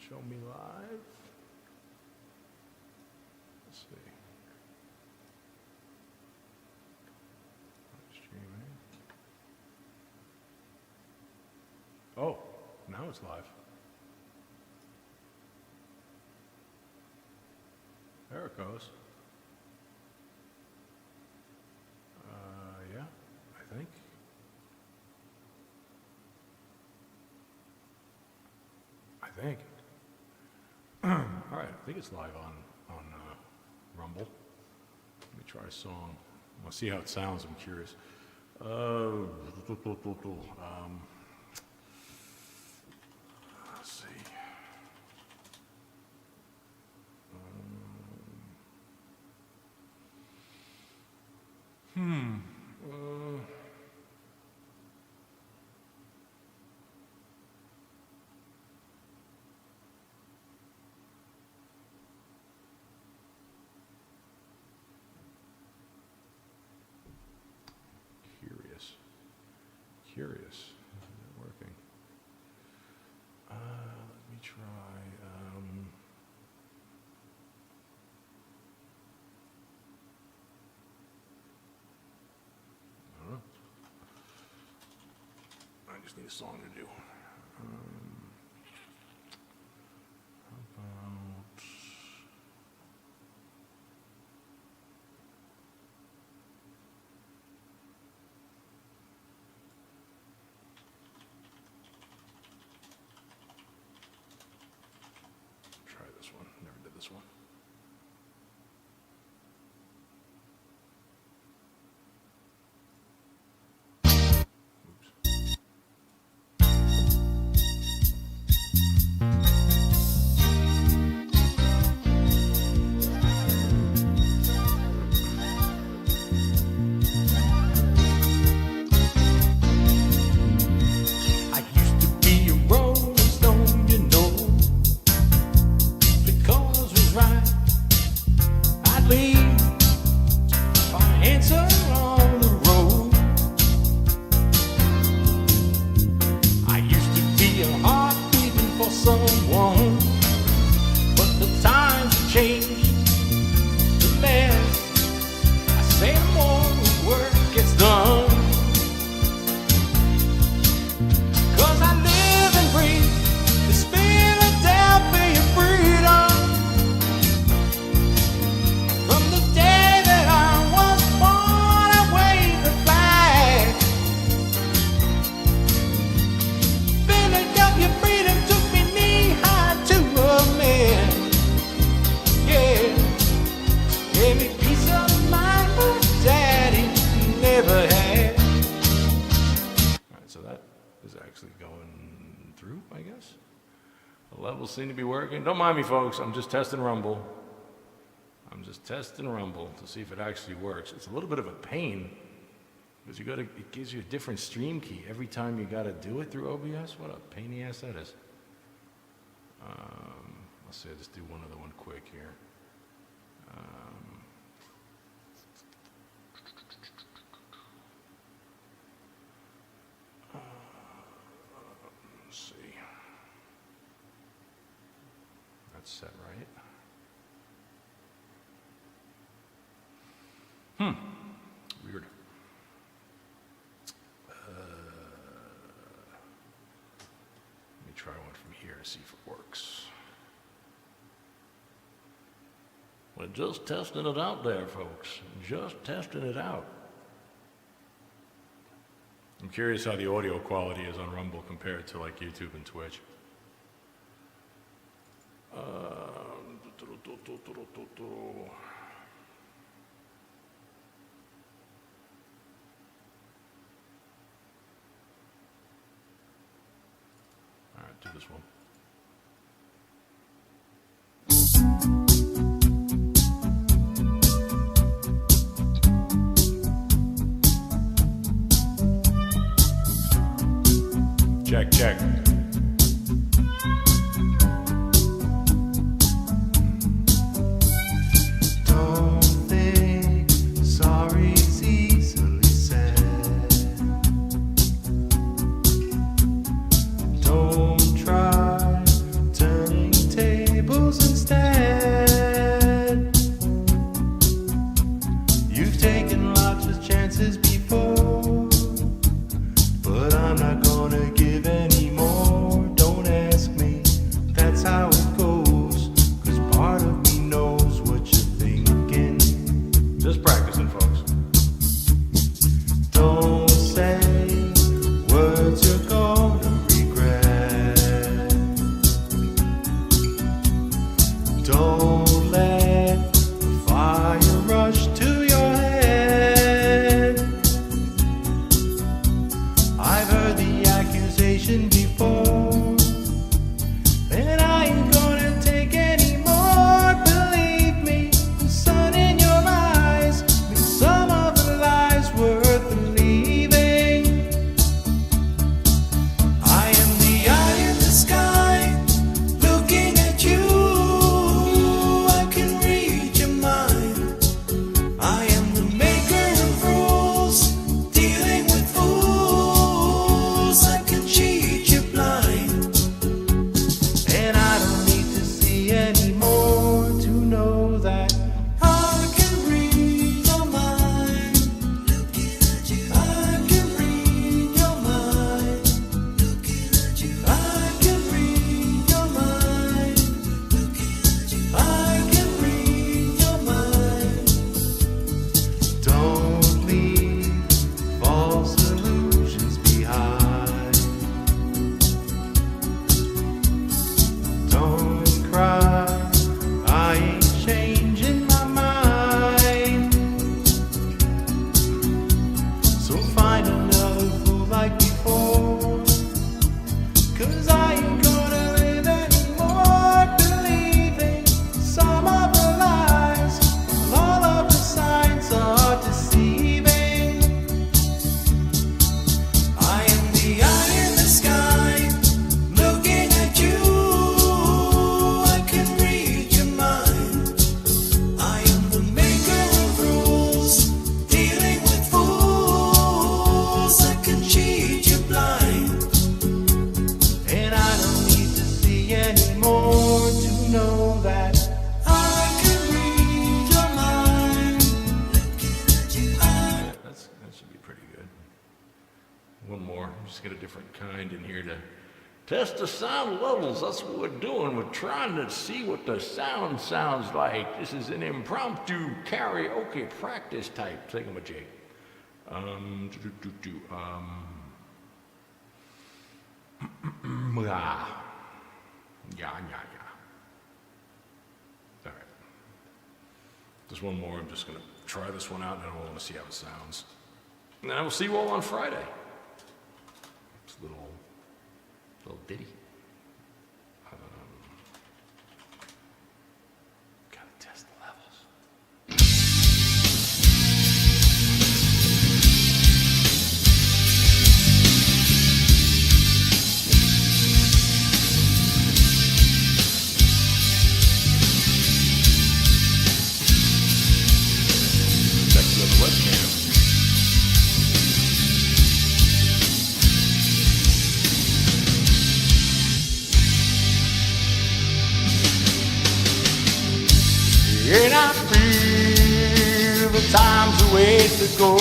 Show me live. Let's see. Streaming. Oh, now it's live. There it goes. Yeah, I think. All right, I think it's live on Rumble. Let me try a song. I'll see how it sounds. I'm curious. Let's see. Curious. Is it working? Let me try. I don't know. I just need a song to do. How about? Try this one. Never did this one. I used to be a rolling stone, you know. The cause was right. I'd leave my answer on the road. I used to be a heart beating for someone, but the times have changed. The less I say, the more the work gets done. 'Cause I live and breathe this Philadelphia freedom. From the day that I was born, I waved the flag. Philadelphia freedom took me knee-high to a man. Yeah, gave me peace of mind, but Daddy never had. All right, so that is actually going through, I guess. The levels seem to be working. Don't mind me, folks. I'm just testing Rumble. I'm just testing Rumble to see if it actually works. It's a little bit of a pain because it gives you a different stream key every time you got to do it through OBS. What a pain in the ass that is. Let's see. I'll just do one other one quick here. Let's see. That's set right. Weird. Let me try one from here to see if it works. We're just testing it out there, folks. Just testing it out. I'm curious how the audio quality is on Rumble compared to like YouTube and Twitch. All right, do this one. Check, check. Don't think sorry's easily said. Don't try turning Test the sound levels. That's what we're doing. We're trying to see what the sound sounds like. This is an impromptu karaoke practice type thingamajig. Yeah. All right. Just one more. I'm just going to try this one out, and then I want to see how it sounds. And then I will see you all on Friday. It's a little ditty. Gotta test the levels. Check the other webcam. And I feel the time's a ways to go.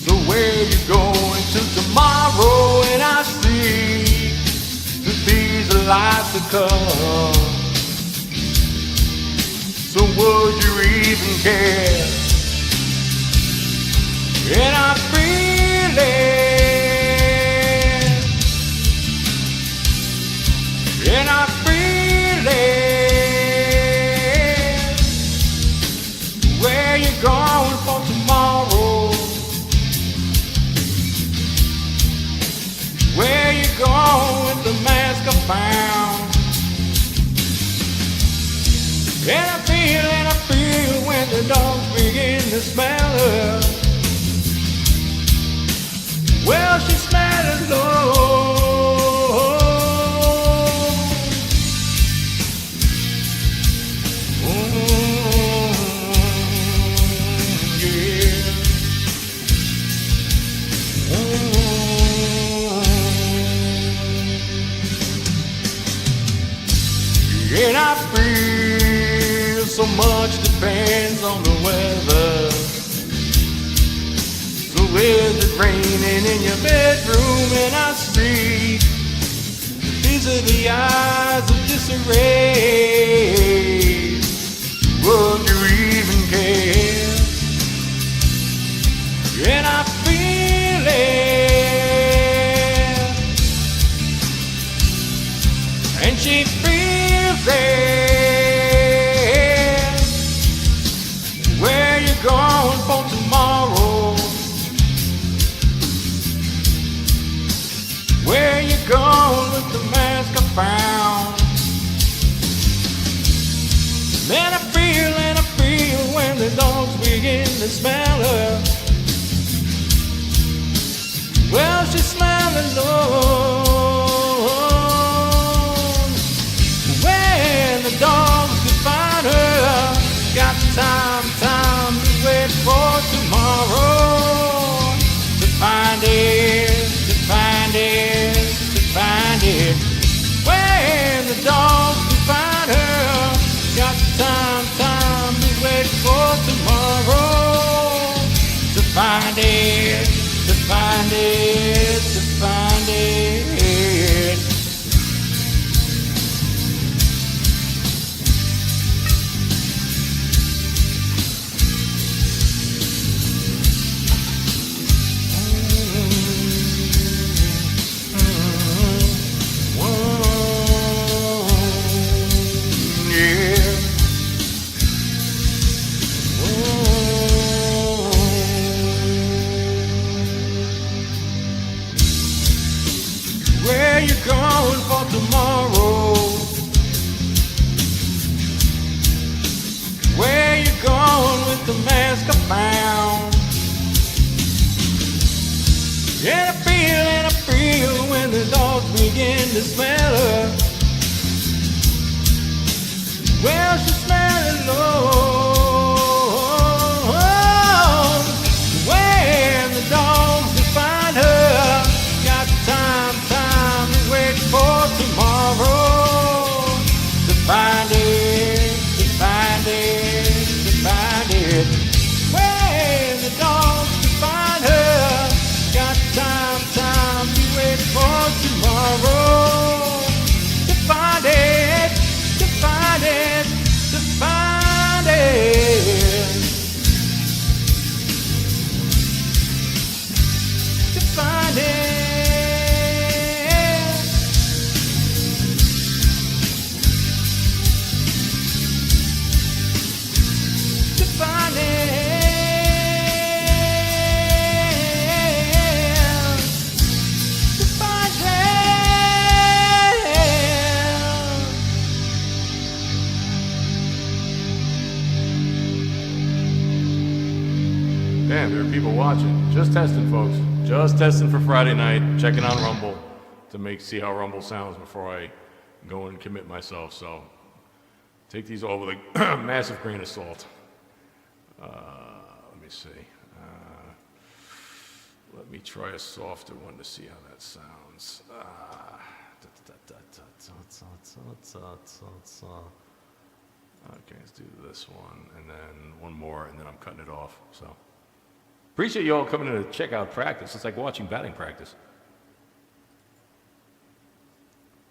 So where you going to tomorrow? And I see that these are lives to come. So would you even care? And I feel it. And I feel it. Where you going for tomorrow? Where you going with the mask I found? And I feel when the dogs begin to smell her. Well, she smells low. And I feel so much depends on the weather. So is it raining in your bedroom? And I see these are the eyes of disarray. Would you even care? And I feel it. And she feels it. Where you going for tomorrow? Where you going with the mask I found? And I feel when the dogs begin to smell her. Well, she's smelling alone. When the dogs can find her, got time to wait for tomorrow. To find it, to find it, to find it. When the dogs can find her, got time to wait for tomorrow. To find it, to find it, to find it. Where you going for tomorrow? Where you going with the mask I found? And I feel when the dogs begin to smell her. Well, she's smelling low. When the dogs can find her, got time to wait for tomorrow. the people watching. Just testing, folks. Just testing for Friday night. Checking on Rumble to see how Rumble sounds before I go and commit myself. So take these all with a massive grain of salt. Let me see. Let me try a softer one to see how that sounds. Okay, let's do this one, and then one more, and then I'm cutting it off. So appreciate you all coming in to check out practice. It's like watching batting practice.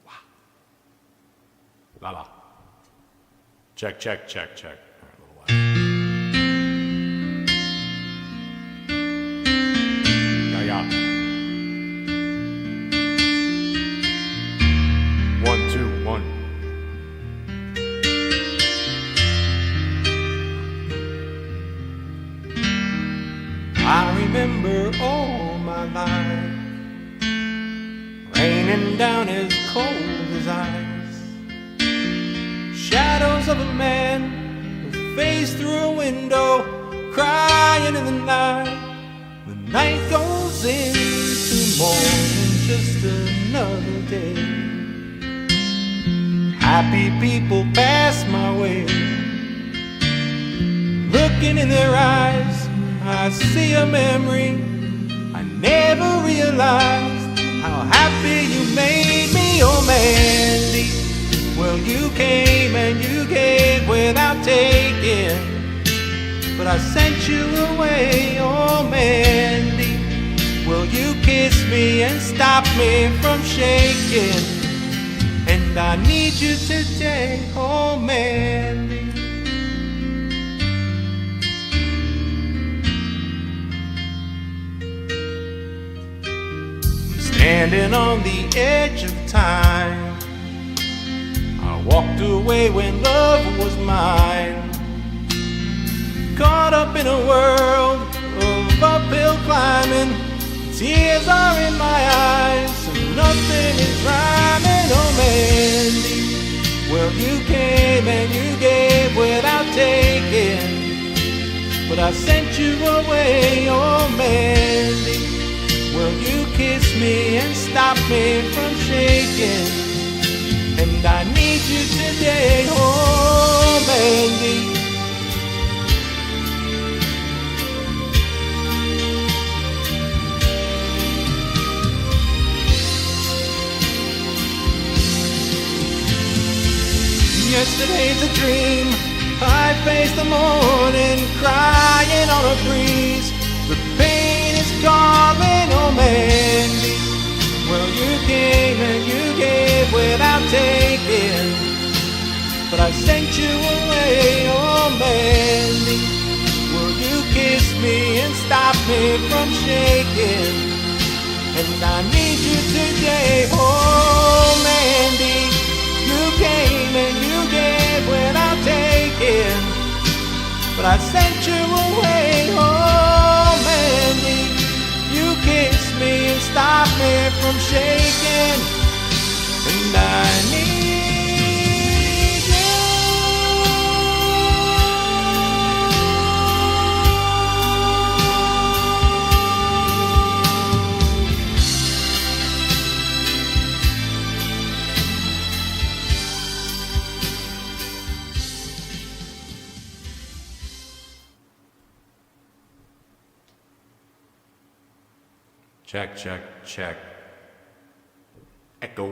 Wow. La la. Check, check, check, check. All right, a little loud. Yeah, yeah. 1, 2, 1. I remember all my life raining down as cold as ice. Shadows of a man who faced through a window, crying in the night. The night goes into morning, just another day. Happy people pass my way, looking in their eyes, I see a memory. I never realized how happy you made me, oh Mandy. Well, you came and you gave without taking, but I sent you away, oh Mandy. Well, you kissed me and stopped me from shaking, and I need you today, oh Mandy. Standing on the edge of time, I walked away when love was mine. Caught up in a world of uphill climbing, tears are in my eyes, and nothing is rhyming, oh Mandy. Well, you came and you gave without taking, but I sent you away, oh Mandy. Well, you kissed me and stopped me from shaking, and I need you today, oh Mandy. Yesterday's a dream, I face the morning, crying on a breeze. The pain is calling, oh Mandy. Well, you came and you gave without taking, but I sent you away, oh Mandy. Well, you kissed me and stopped me from shaking, and I need you today, oh Mandy. You came and you gave without taking, but I sent you away, oh Mandy. You kissed me and stopped me from shaking, and I need Check, check, check. Echo.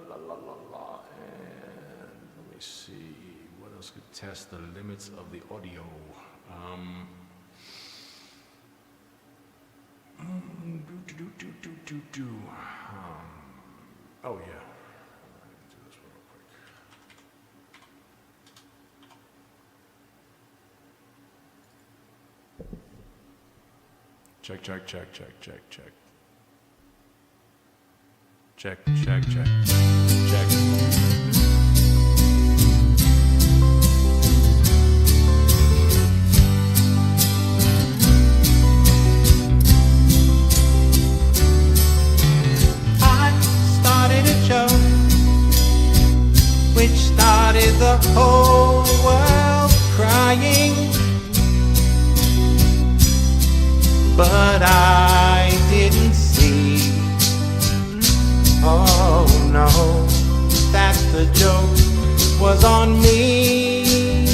And let me see, what else could test the limits of the audio? Oh yeah. Do this real quick. Check, check, check, check, check, check. Check, check, check, check. Which started the whole world crying, but I didn't see, oh no, that the joke was on me,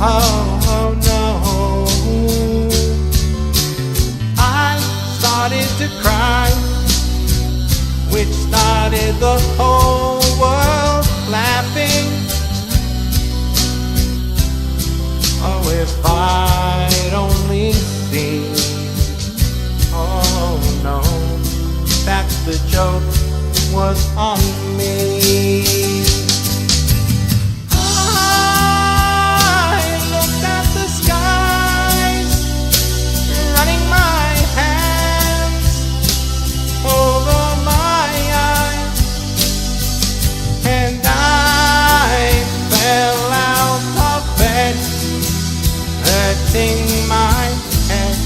oh no. I started to cry, which started the whole world laughing. Oh, if I'd only seen, oh no, that the joke was on me. I looked at the skies, running my hands over my eyes, and I fell out of bed, hurting my head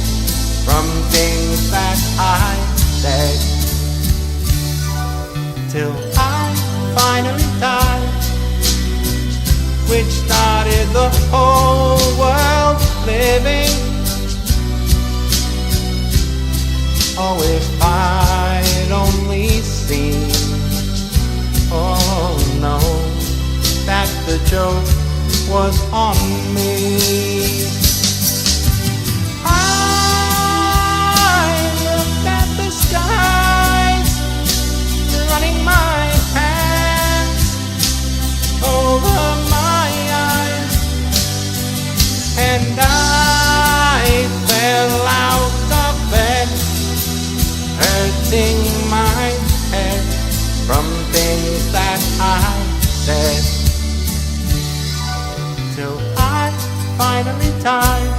from things that I said, till I finally died, which started the whole world living. Oh, if I'd only seen, oh no, that the joke was on me. I looked at the skies, running my hands over my eyes, and I fell out of bed, hurting my head from things that I said, till I finally died,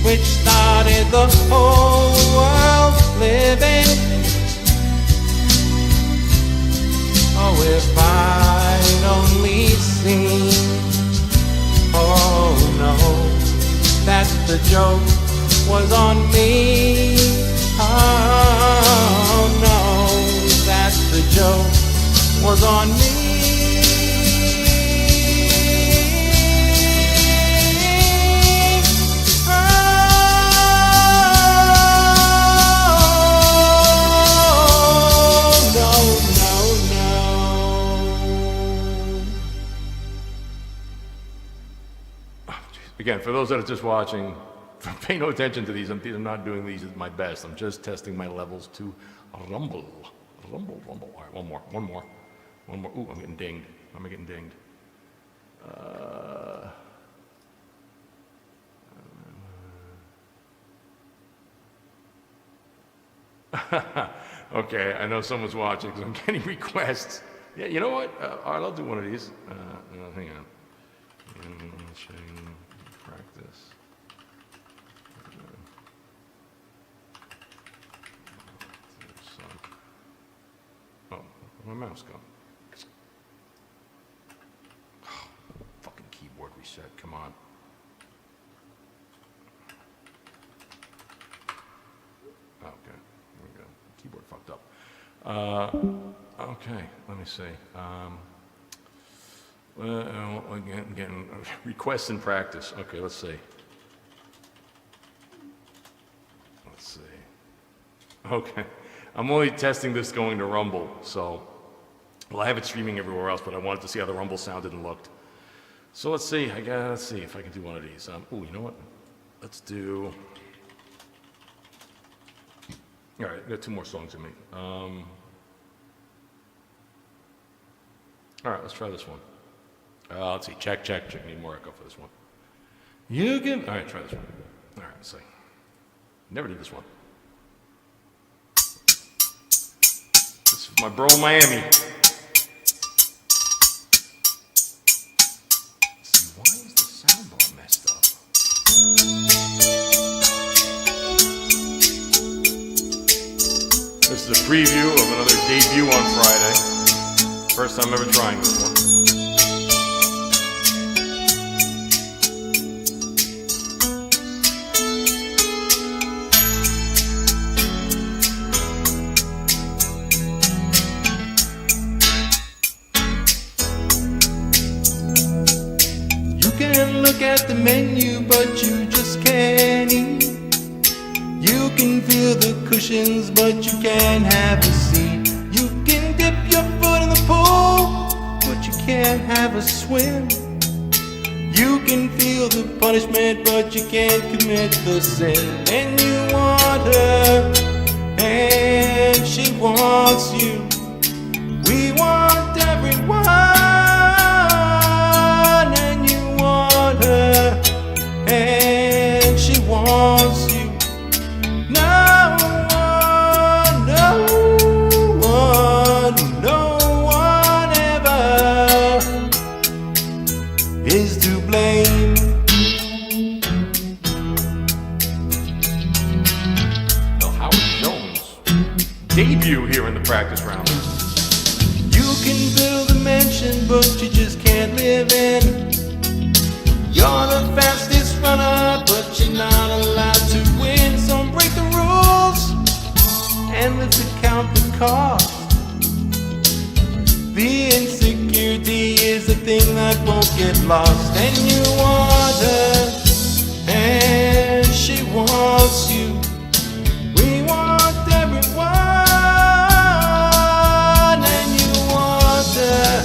which started the whole world living. Oh, if I'd only seen, oh no, that the joke was on me. Oh no, that the joke was on me. Again, for those that are just watching, pay no attention to these. I'm not doing these at my best. I'm just testing my levels to rumble. Rumble, rumble. All right, one more. Ooh, I'm getting dinged. I'm getting dinged. Okay, I know someone's watching because I'm getting requests. Yeah, you know what? All right, I'll do one of these. Hang on. Practice. Oh, where'd my mouse go? Oh, fucking keyboard reset, come on. Okay, here we go. Keyboard fucked up. Okay, let me see. Getting requests in practice. Okay, let's see. Okay, I'm only testing this going to Rumble, so, well, I have it streaming everywhere else, but I wanted to see how the Rumble sounded and looked. So let's see, let's see if I can do one of these. Ooh, you know what? Let's do, all right, I got two more songs in me. All right, let's try this one. Let's see. Check. Need more echo for this one. You can. All right, try this one. All right, let's see. Never did this one. This is my bro in Miami. See, why is the soundbar messed up? This is a preview of another debut on Friday. First time ever trying this one. You can look at the menu, but you just can't eat. You can feel the cushions, but you can't have a seat. You can dip your foot in the pool, but you can't have a swim. You can feel the punishment, but you can't commit the sin. And you want her, and she wants you. We want everyone, and you want her, and she wants you. No one ever is to blame. Well, Howard Jones debut here in the practice round. You can build a mansion, but you just can't live in. You're the fastest runner, but you're not allowed to win. So break the rules and let's account the cost. The insecurity is the thing that won't get lost. And you want her, and she wants you. We want everyone, and you want her,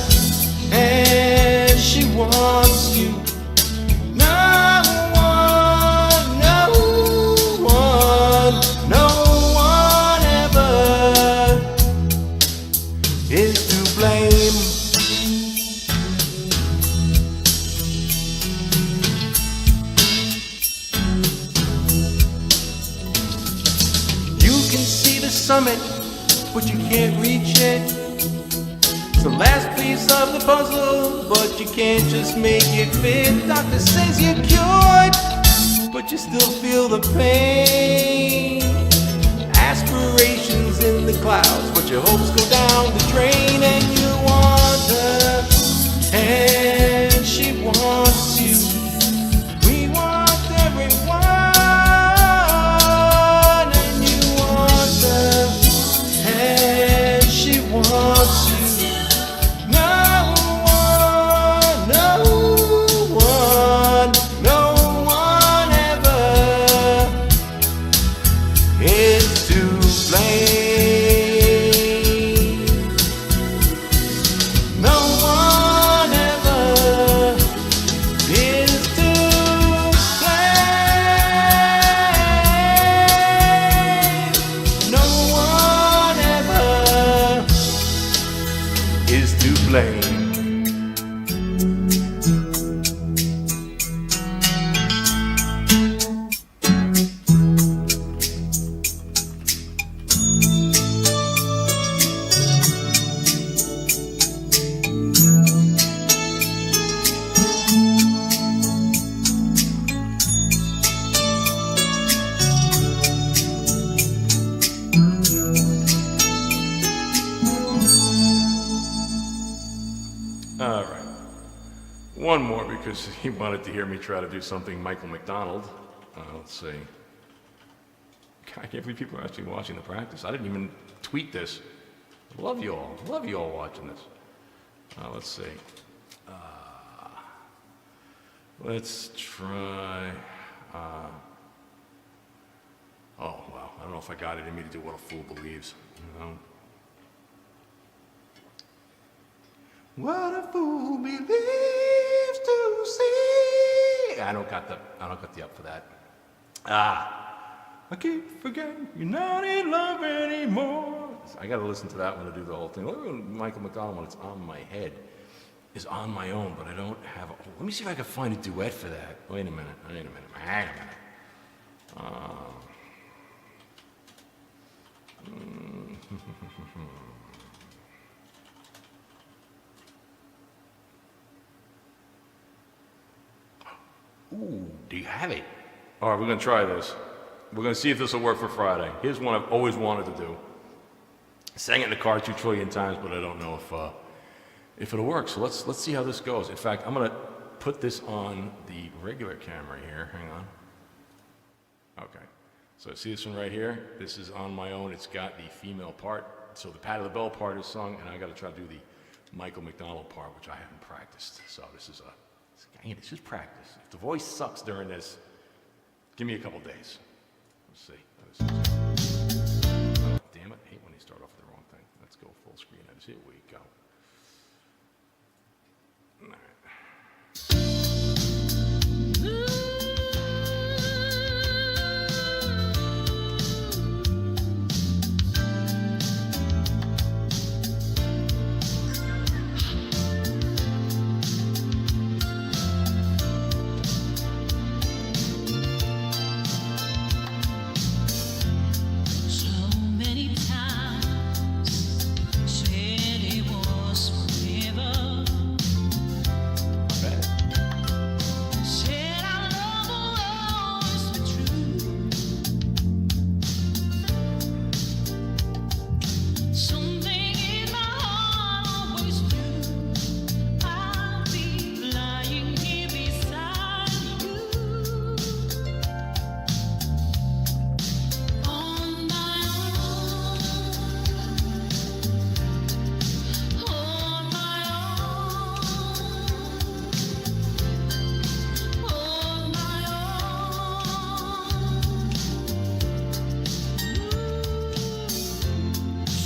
and she wants you. No one ever is to blame. You can see the summit, but you can't reach it. It's the last piece of the puzzle, but you can't just make it fit. Doctor says you're cured, but you still feel the pain. Aspirations in the clouds, but your hopes go down the drain. And you want her, and she wants you. We want everyone, and you want her, and she wants you. No one ever is to blame. No one ever is to blame. No one ever is to blame. All right. One more because he wanted to hear me try to do something Michael McDonald. Let's see. God, I can't believe people are actually watching the practice. I didn't even tweet this. Love you all. Love you all watching this. Let's see. Let's try. Oh, wow. I don't know if I got it in me to do What a Fool Believes. No. What a fool believes to see. I don't got the up for that. I keep forgetting you're not in love anymore. I got to listen to that one to do the whole thing. Look at Michael McDonald when it's on my head. is On My Own, but I don't have. Let me see if I can find a duet for that. Wait a minute. Ooh, do you have it? All right, we're gonna try this. We're gonna see if this will work for Friday. Here's one I've always wanted to do. Sang it in the car 2 trillion times, but I don't know if it'll work. So let's see how this goes. In fact, I'm gonna put this on the regular camera here. Hang on. Okay. So see this one right here? This is On My Own. It's got the female part. So the Pat of the Bell part is sung, and I got to try to do the Michael McDonald part, which I haven't practiced. So this is it's just practice. If the voice sucks during this, give me a couple days. Let's see. Oh, damn it. I hate when you start off with the wrong thing. Let's go full screen. Here we go. All right.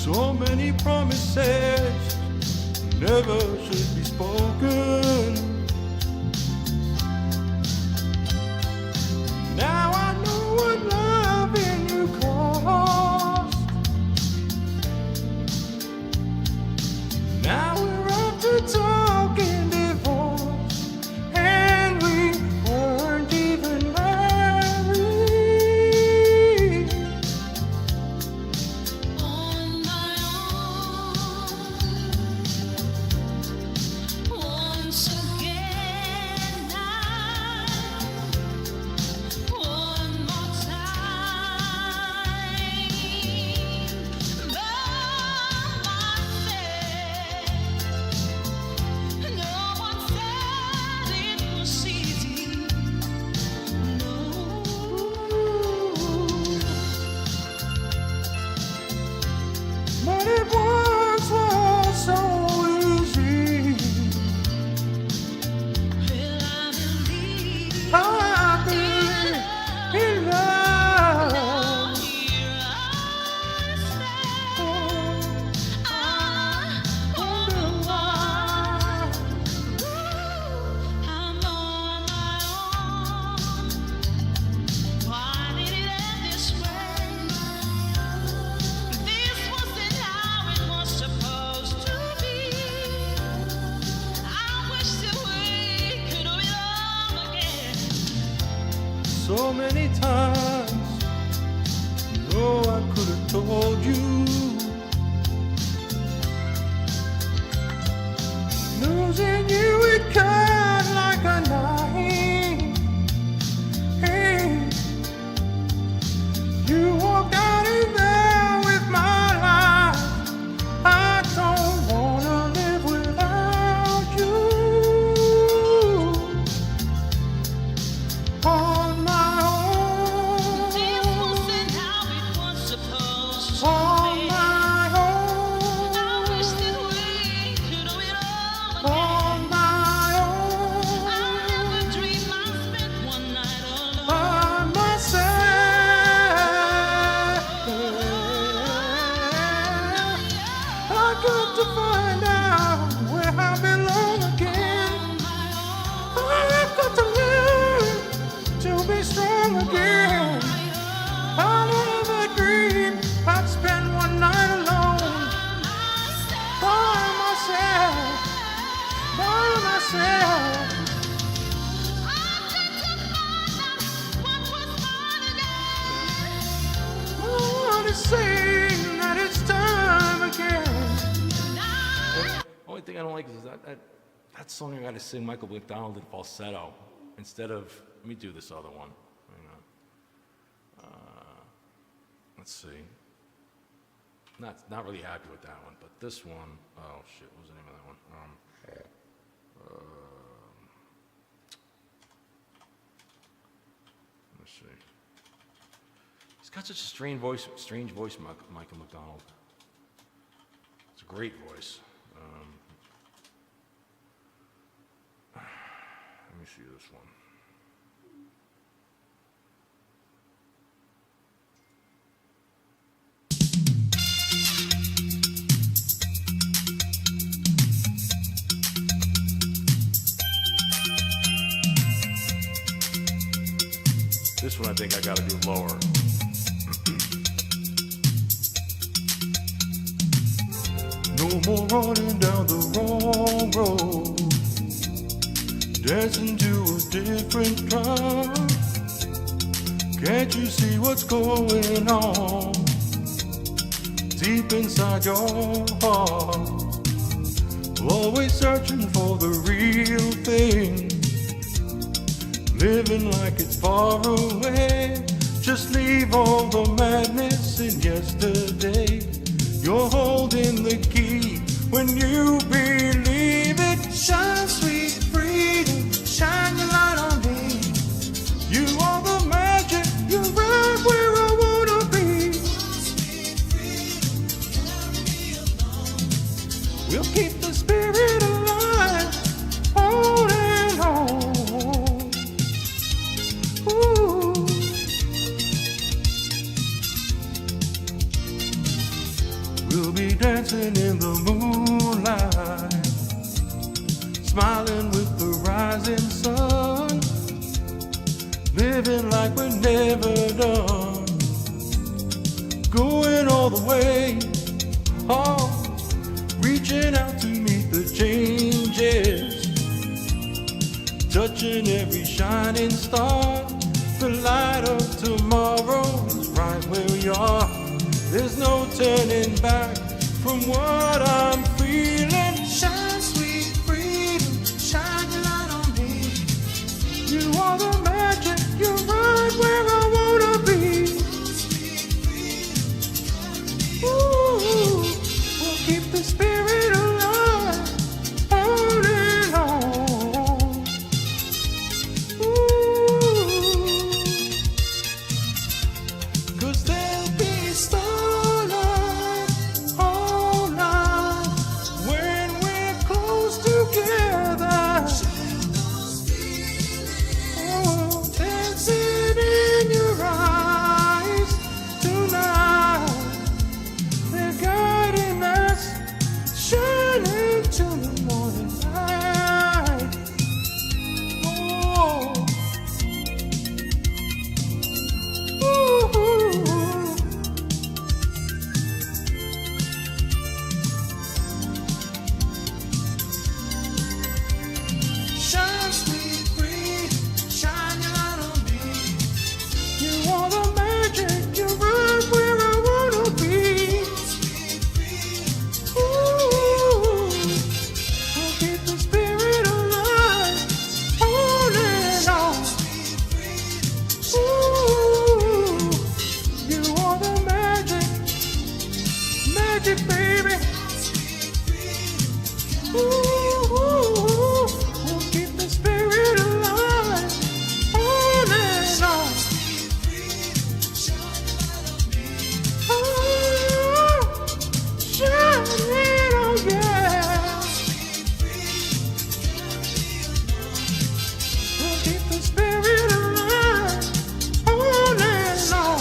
So many promises never should be spoken. Now I know what loving you cost. Now we're up to talking divorce, and we weren't even married. On my own, once again now, one more time, by myself. No one said it was easy, no. But it once was so easy. Well, I I believe in love. here I stand. I wonder why I'm on my own. Why did it end this way? This wasn't how it was supposed to be. I wish that we could belong again. So many times, oh, I could have told you. Losing you, it cut like a knife. Hey, you walked out of there with my life. I don't wanna live without you. On my own. This wasn't how it was supposed to On be. my I own. wish that we could belong On again. my own. I never dreamed I spent one night alone. By myself. I got to find out where I belong again. I've got to learn to be strong again. I never dreamed I'd spend one night alone. By myself. By I don't like is that song I got to sing Michael McDonald in falsetto instead of, let me do this other one. Hang on. Let's see. Not really happy with that one, but this one, oh shit, what was the name of that one? Let me see. He's got such a strange voice, Michael McDonald. It's a great voice. Let me see this one. This one I think I gotta do lower. No more running down the wrong road, dancing to a different drum. Can't you see what's going on deep inside your heart? Always searching for the real thing, living like it's far away. Just leave all the madness in yesterday. You're holding the key when you believe it. Shine, sweet freedom, shine your light on me. You are the magic, you're right where I wanna be. We'll keep the spirit alive, on and on. Ooh. We'll be dancing in the moonlight, smiling with the rising sun, living like we're never done, going all the way, oh, reaching out to meet the changes, touching every shining star. The light of tomorrow is right where we are. There's no turning back from what I'm feeling. Shine, sweet freedom, shine your light on me. You are the magic, you're right where I wanna be. Ooh, we'll keep the spirit alive, on and on. Ooh, 'cause there'll be starlight all night when we're close together. Oh, dancing in your eyes tonight. They're guiding us, shining till the morning light. Oh, ooh. Shine, sweet breeze, shine your light on me. You are the magic, you're right where I wanna be. Ooh, we'll keep the spirit alive, on and on. Ooh, you are the magic, magic baby. Ooh, we'll keep the spirit alive, on and on. Oh, shining, oh yeah. We'll keep the spirit alive, on and on.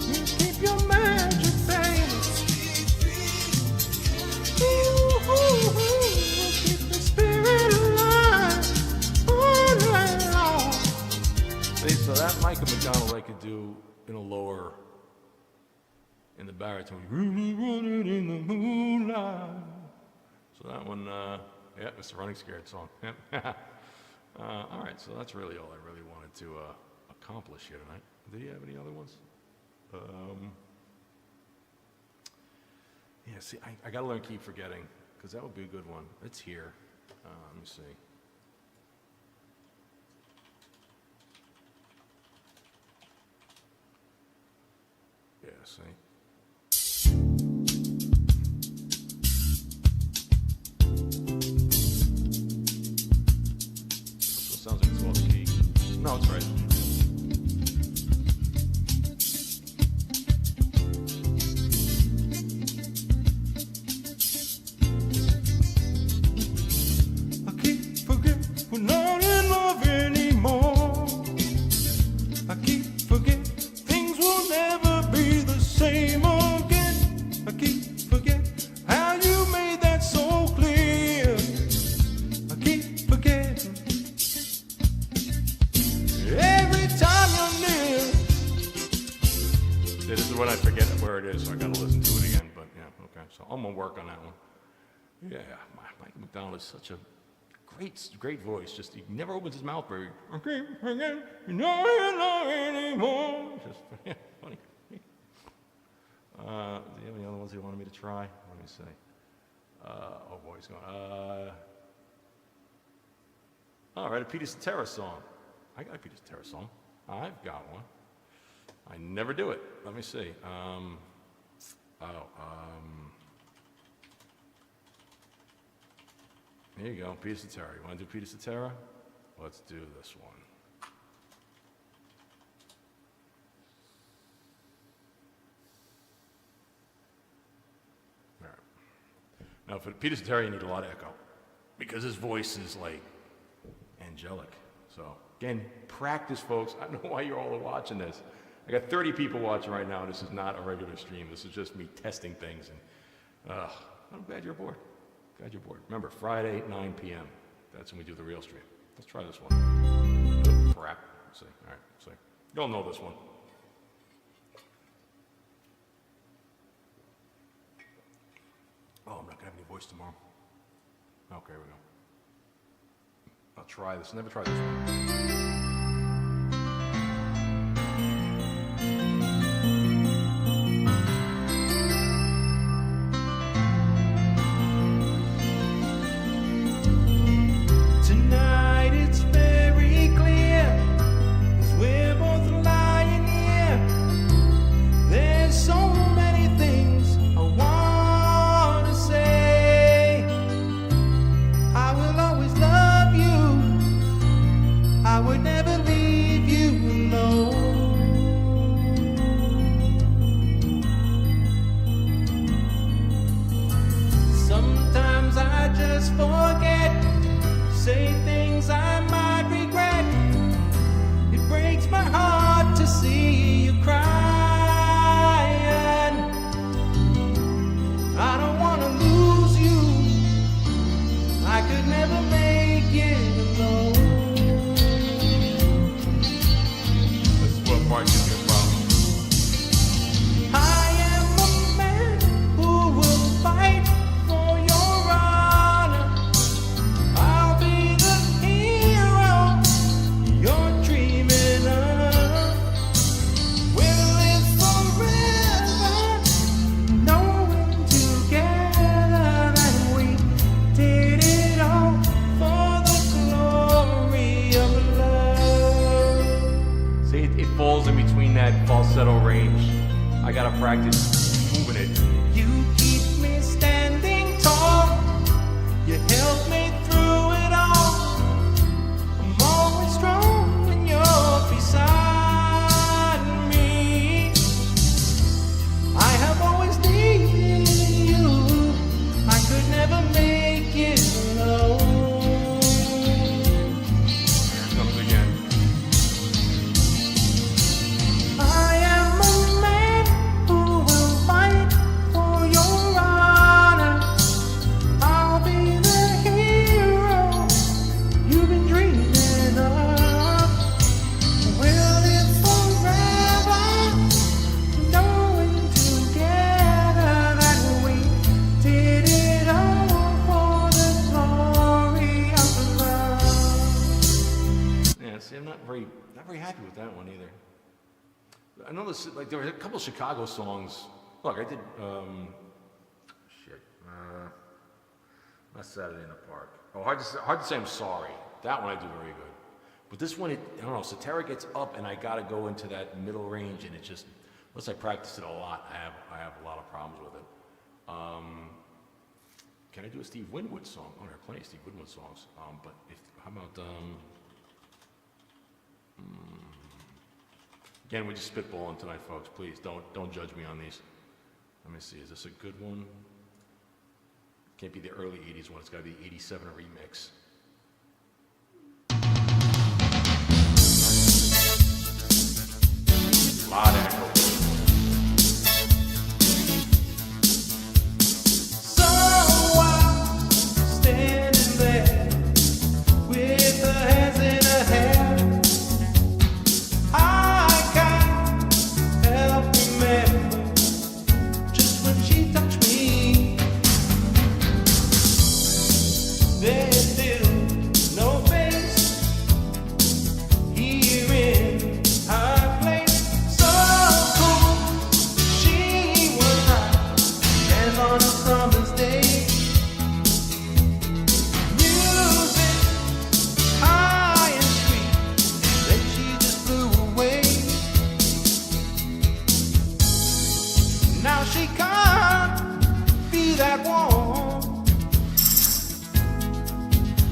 You keep your magic, baby. Ooh, we'll keep the spirit alive, on and on. See, so that Michael McDonald I could do in a lower, in the baritone. Really running in the moonlight. So that one, yeah, it's a Running Scared song. All right, so that's really all I really wanted to accomplish here tonight. Do you have any other ones? Yeah, see, I gotta learn Keep Forgetting, because that would be a good one. It's here. Let me see. Yeah, see. This one sounds like it's off key. No, it's right. I keep forgetting we're not in love anymore. I keep forgetting things will never be the same again. I keep forgetting how you made that so clear. I keep forgetting every time you're near. This is when I forget where it is, so I gotta listen to it again. But yeah, okay. So I'm gonna work on that one. Yeah, Mike McDonald is such a great voice. Just he never opens his mouth very. I keep forgetting you're not in love anymore. Just yeah, funny. Do you have any other ones you wanted me to try? Let me see. Oh boy, he's going. All right, a Peter Cetera song. I got a Peter Cetera song. I've got one. I never do it. Let me see. Here you go, Peter Cetera. You want to do Peter Cetera? Let's do this one. All right. Now, for Peter Cetera, you need a lot of echo because his voice is like angelic. So, again, practice, folks. I don't know why you're all watching this. I got 30 people watching right now. This is not a regular stream. This is just me testing things. And I'm glad you're bored. Glad you're bored. Remember, Friday, 9 p.m. That's when we do the real stream. Let's try this one. Oh, crap. Let's see. All right. Let's see. You'll know this one. Oh, I'm not going to have any voice tomorrow. Okay, here we go. I'll try this. Never tried this one. Tonight it's very clear, 'cause we're both lying here. There's so many things I want to say. I will always love you. I would never leave you alone. Sometimes I just forget. Say things I might regret. It breaks my heart to see you crying. I don't want to lose you. I could never make it alone. This is what part gives me a problem. I am a man who will fight for your honor. I'll be the hero you're dreaming of. We'll live forever, knowing together that we did it all for the glory of love. See, it falls in between that falsetto range. I gotta practice moving it. You keep me standing tall. You help me through it all. I'm always strong when you're beside me. I have always needed you. I could never make it alone. Here it comes again. I am a man who will fight for your honor. I'll be the hero you've been dreaming of. We'll live forever, knowing together that we did it all for the glory of love. Yeah, see, I'm not very happy with that one either. I know this, like, there were a couple Chicago songs. Look, I did Not Saturday in the Park. Oh, hard to say I'm sorry. That one I do very good. But this one, I don't know, Satara gets up and I gotta go into that middle range and it just, unless I practice it a lot, I have a lot of problems with it. Can I do a Steve Winwood song? Oh, there are plenty of Steve Winwood songs. But how about, again, we're just spitballing tonight, folks. Please, don't judge me on these. Let me see, is this a good one? Can't be the early 80s one, it's gotta be 87 remix. Lot of echo. Standing there with her hands in her hair, I can't help remember just when she touched me. There's still no face here in her place. So cool, she was hot, as on a summer's day. Music high and sweet, then she just flew away. Now she can't be that warm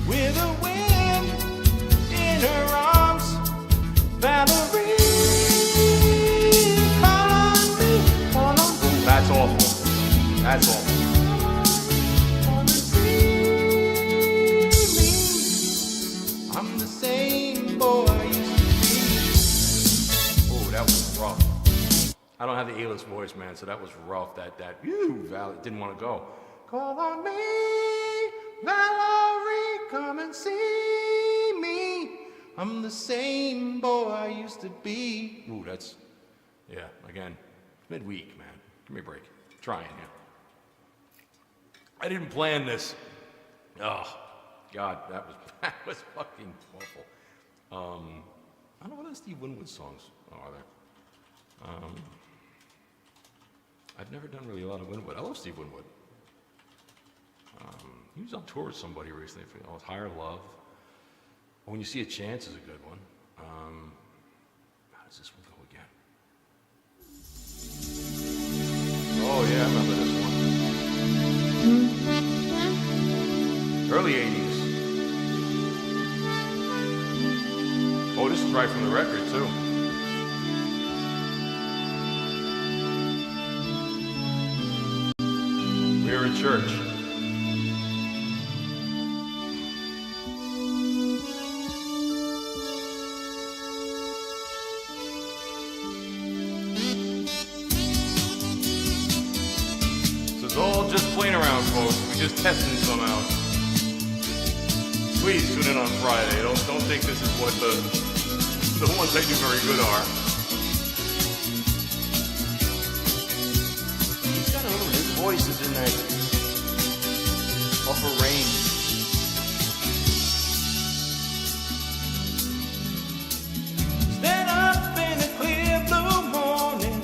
with a wind in her arms. Valerie, call on me, call on me. That's awful. That's awful. Wanna see me? I'm the same boy I used to Oh, that was rough. I don't have the A-list voice, man, so that was rough. That Val didn't want to go. be. Call on me, Valerie, come and see me. I'm the same boy I used to be. Ooh, that's, yeah, again, midweek, man. Give me a break. Trying here. I didn't plan this. Oh, God, that was fucking awful. I don't know what other Steve Winwood songs are there. I've never done really a lot of Winwood. I love Steve Winwood. He was on tour with somebody recently. Oh, it's Higher Love. When You See a Chance is a good one. How does this one go again? Oh yeah, I remember this one. Early 80s. Oh, this is right from the record too. We were in church. All just playing around, folks. We're just testing some out. Please tune in on Friday. Don't think this is what the ones I do very good are. He's got his voice is in that upper range. Stand up in a clear blue morning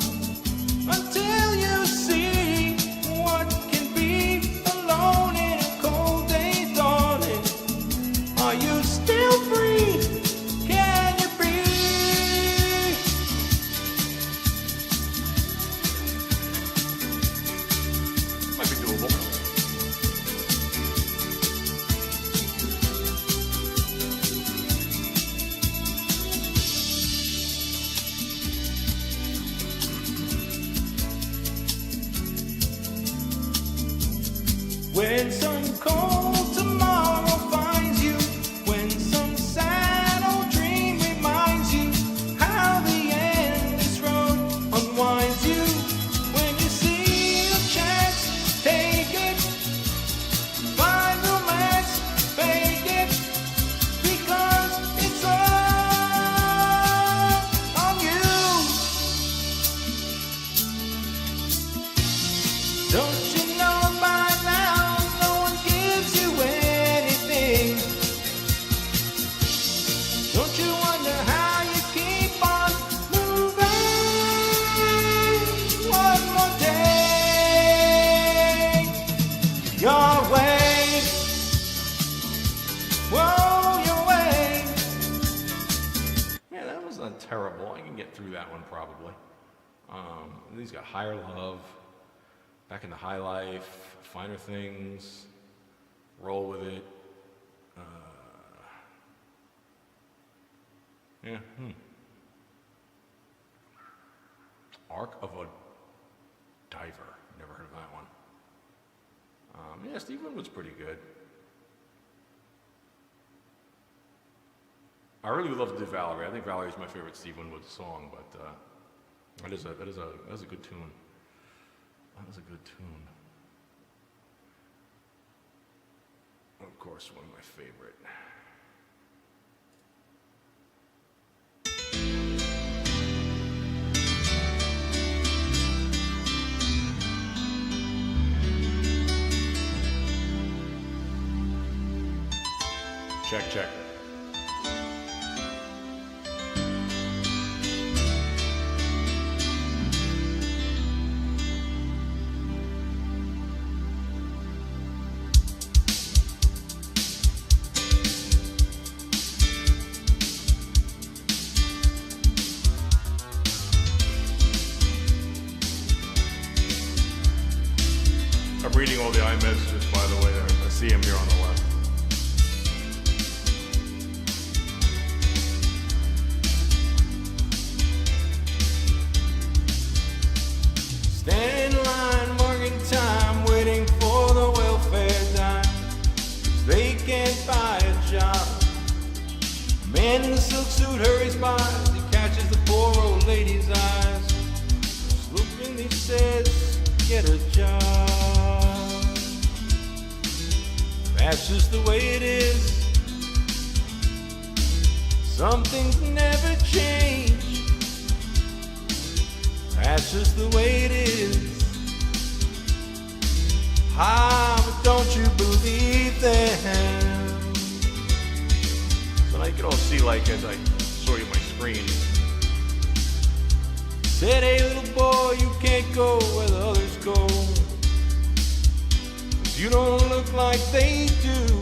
until you see what can be alone in a cold day dawning. Are you still free? Can you breathe? Might be doable. When some cold tomorrow finds you, when some sad old dream reminds you how the endless road unwinds you, when you see a chance, take it, find romance, fake it, because it's all on you. Don't you know by now no one gives you I can get through that one probably. And he's got Higher Love, Back into High Life, Finer Things, Roll With It. Yeah. Arc of a Diver. Never heard of that one. Yeah, Steve Winwood's pretty good. I really would love to do Valerie. I think Valerie's my favorite Steve Winwood song, but that is a good tune. That is a good tune. Of course, one of my favorite. Check, check. I'm reading all the iMessages, by the way. I see them here on the left. Stand in line, marking time, waiting for the welfare dime. 'Cause they can't buy a job. A man in a silk suit hurries by as he catches the poor old lady's eyes. Looking, he says, get a job. That's just the way it is. Some things never change. That's just the way it is. Ah, but don't you believe them? So now you can all see, like, as I show you my screen. Said, hey little boy, you can't go where the others go. 'Cause you don't look like they do.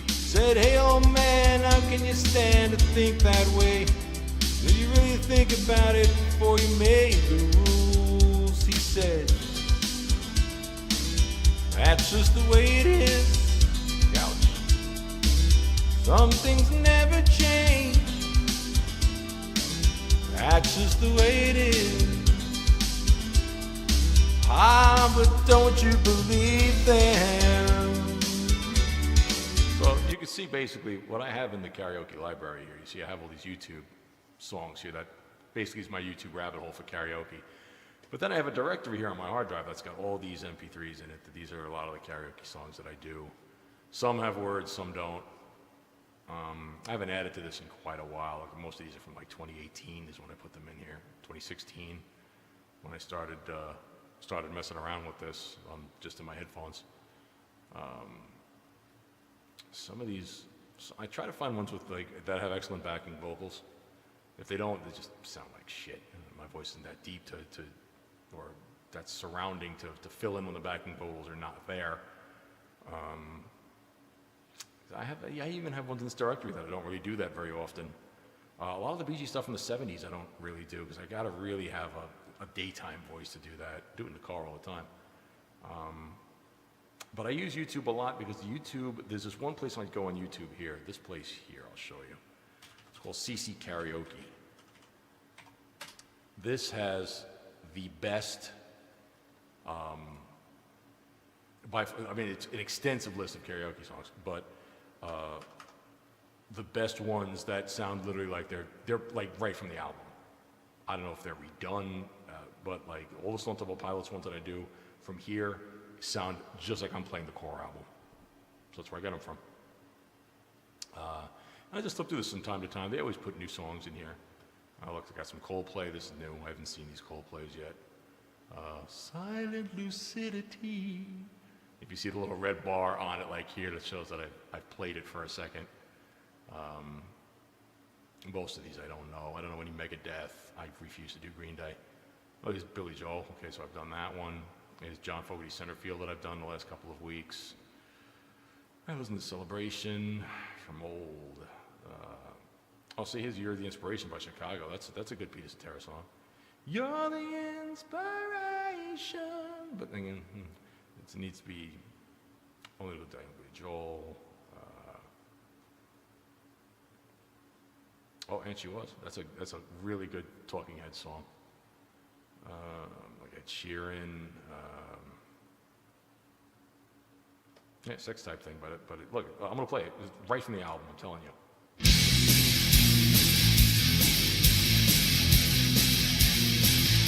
Said, hey old man, how can you stand to think that way? Do you really think about it before you made the rules? He said, that's just the way it is. Ouch. Some things never change. That's just the way it is. Ah, but don't you believe them? So you can see basically what I have in the karaoke library here. You see I have all these YouTube songs here. That basically is my YouTube rabbit hole for karaoke. But then I have a directory here on my hard drive that's got all these MP3s in it. These are a lot of the karaoke songs that I do. Some have words, some don't. I haven't added to this in quite a while. Like most of these are from like 2018 is when I put them in here. 2016 when I started messing around with this just in my headphones. Some of these, I try to find ones with like that have excellent backing vocals. If they don't, they just sound like shit. My voice isn't that deep or that surrounding to fill in when the backing vocals are not there. I even have ones in this directory that I don't really do that very often. A lot of the Bee Gees stuff from the 70s I don't really do because I gotta really have a daytime voice to do that. Do it in the car all the time. But I use YouTube a lot because YouTube, there's this one place I go on YouTube here. This place here, I'll show you. It's called CC Karaoke. This has the best, it's an extensive list of karaoke songs, but the best ones that sound literally like they're like right from the album. I don't know if they're redone, but like all the Stone Temple Pilots ones that I do from here sound just like I'm playing the core album. So that's where I get them from. I just flip through this from time to time. They always put new songs in here. Look, I got some Coldplay. This is new. I haven't seen these Coldplays yet. Silent Lucidity. If you see the little red bar on it like here, that shows that I've played it for a second. Most of these I don't know. I don't know any Megadeth. I refuse to do Green Day. Oh, there's Billy Joel. Okay, so I've done that one. There's John Fogerty Centerfield that I've done the last couple of weeks. I listen to Celebration from old. Oh, see, here's "You're the Inspiration" by Chicago. That's a good Peter Cetera song. You're the inspiration, but again, it needs to be only with Joel. Oh, and she was. That's a really good Talking Heads song. Like Ed Sheeran. Yeah, sex type thing, but look, I'm gonna play it. It's right from the album. I'm telling you.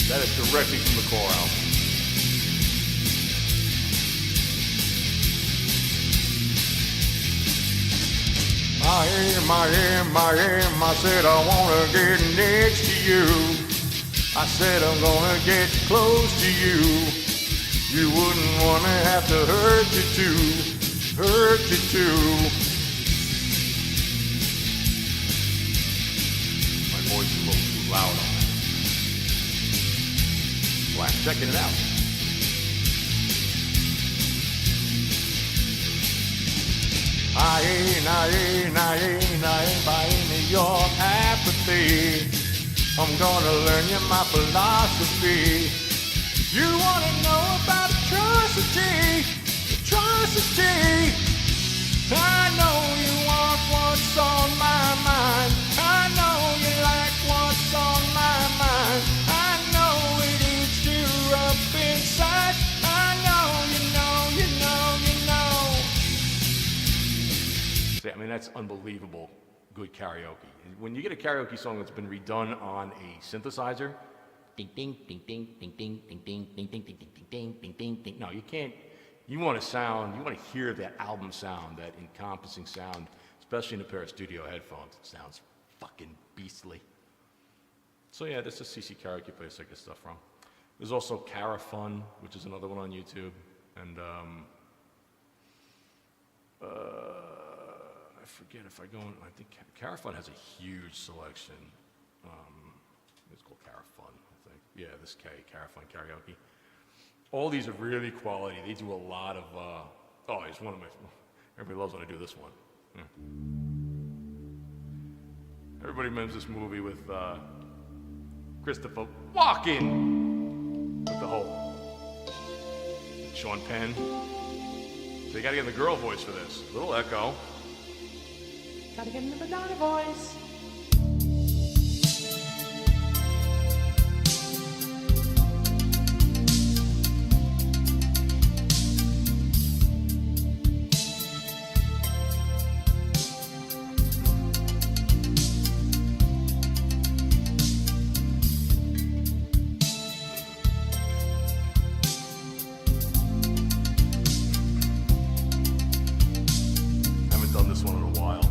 That is directly from the core album. I said I wanna get next to you. I said I'm gonna get close to you. You wouldn't wanna have to hurt you too. My voice is a little too loud on that. Well, I'm checking it out. I ain't buying your apathy. I'm gonna learn you my philosophy. You wanna know about atrocity? I know you want what's on my mind. I know you like what's on my mind. I know it eats you up inside. I know you know. See, I mean, that's unbelievable good karaoke. When you get a karaoke song that's been redone on a synthesizer, ding ding ding ding ding ding ding ding ding ding ding ding ding ding ding ding. No, you can't. You want to hear that album sound, that encompassing sound, especially in a pair of studio headphones. It sounds fucking beastly. So yeah, this is CC Karaoke place I get stuff from. There's also Kara Fun, which is another one on YouTube, and I forget if I go in. I think Kara Fun has a huge selection. It's called Kara Fun, I think. Yeah, this Kara Fun Karaoke. All these are really quality. They do a lot of, it's one of my, everybody loves when I do this one. Yeah. Everybody remembers this movie with Christopher Walken with the whole Sean Penn. So you gotta get in the girl voice for this. Little echo. Gotta get in the Madonna voice. Haven't done this one in a while.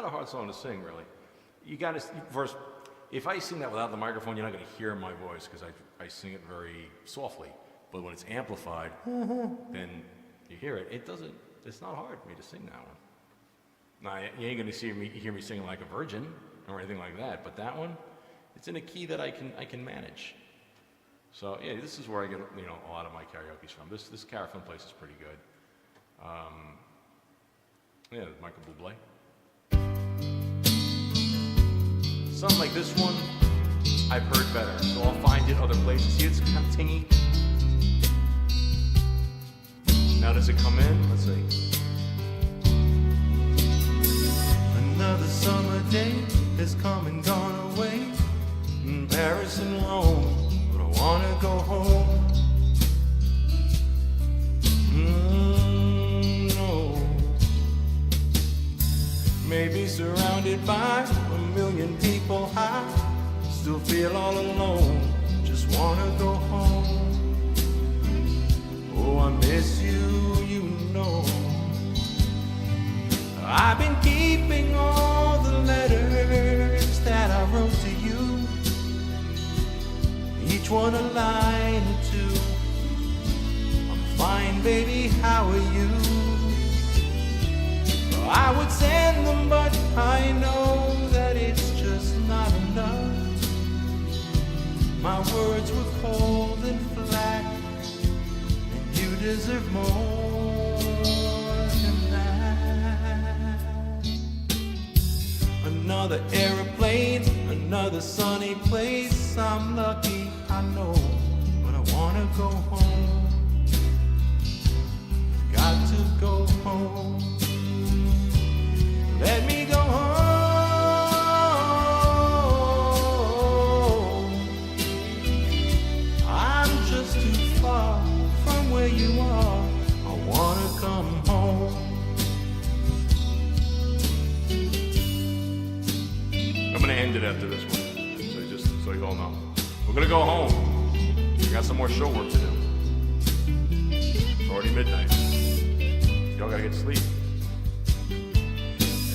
a hard song to sing, really. You got to first. If I sing that without the microphone, you're not going to hear my voice because I sing it very softly. But when it's amplified, then you hear it. It's not hard for me to sing that one. Now, you ain't going to hear me singing like a virgin or anything like that. But that one, it's in a key that I can manage. So yeah, this is where I get a lot of my karaoke's from. This Carafin place is pretty good. Yeah, Michael Bublé. Something like this one, I've heard better, so I'll find it other places. See, it's kind of tingy. Now, does it come in? Let's see. Another summer day has come and gone away in Paris and Rome, but I wanna go home. No. Maybe surrounded by a million people, I still feel all alone. Just wanna go home. Oh, I miss you, you know. I've been keeping all the letters that I wrote to you, each one a line or two. I'm fine, baby, how are you? I would send them, but I know that it's just not enough. My words were cold and flat, and you deserve more than that. Another airplane, another sunny place. I'm lucky, I know, but I wanna go home. Got to go home. Let me go home. I'm just too far from where you are. I wanna come home. I'm gonna end it after this one, so you all know. We're gonna go home. We got some more show work to do. It's already midnight. Y'all gotta get to sleep.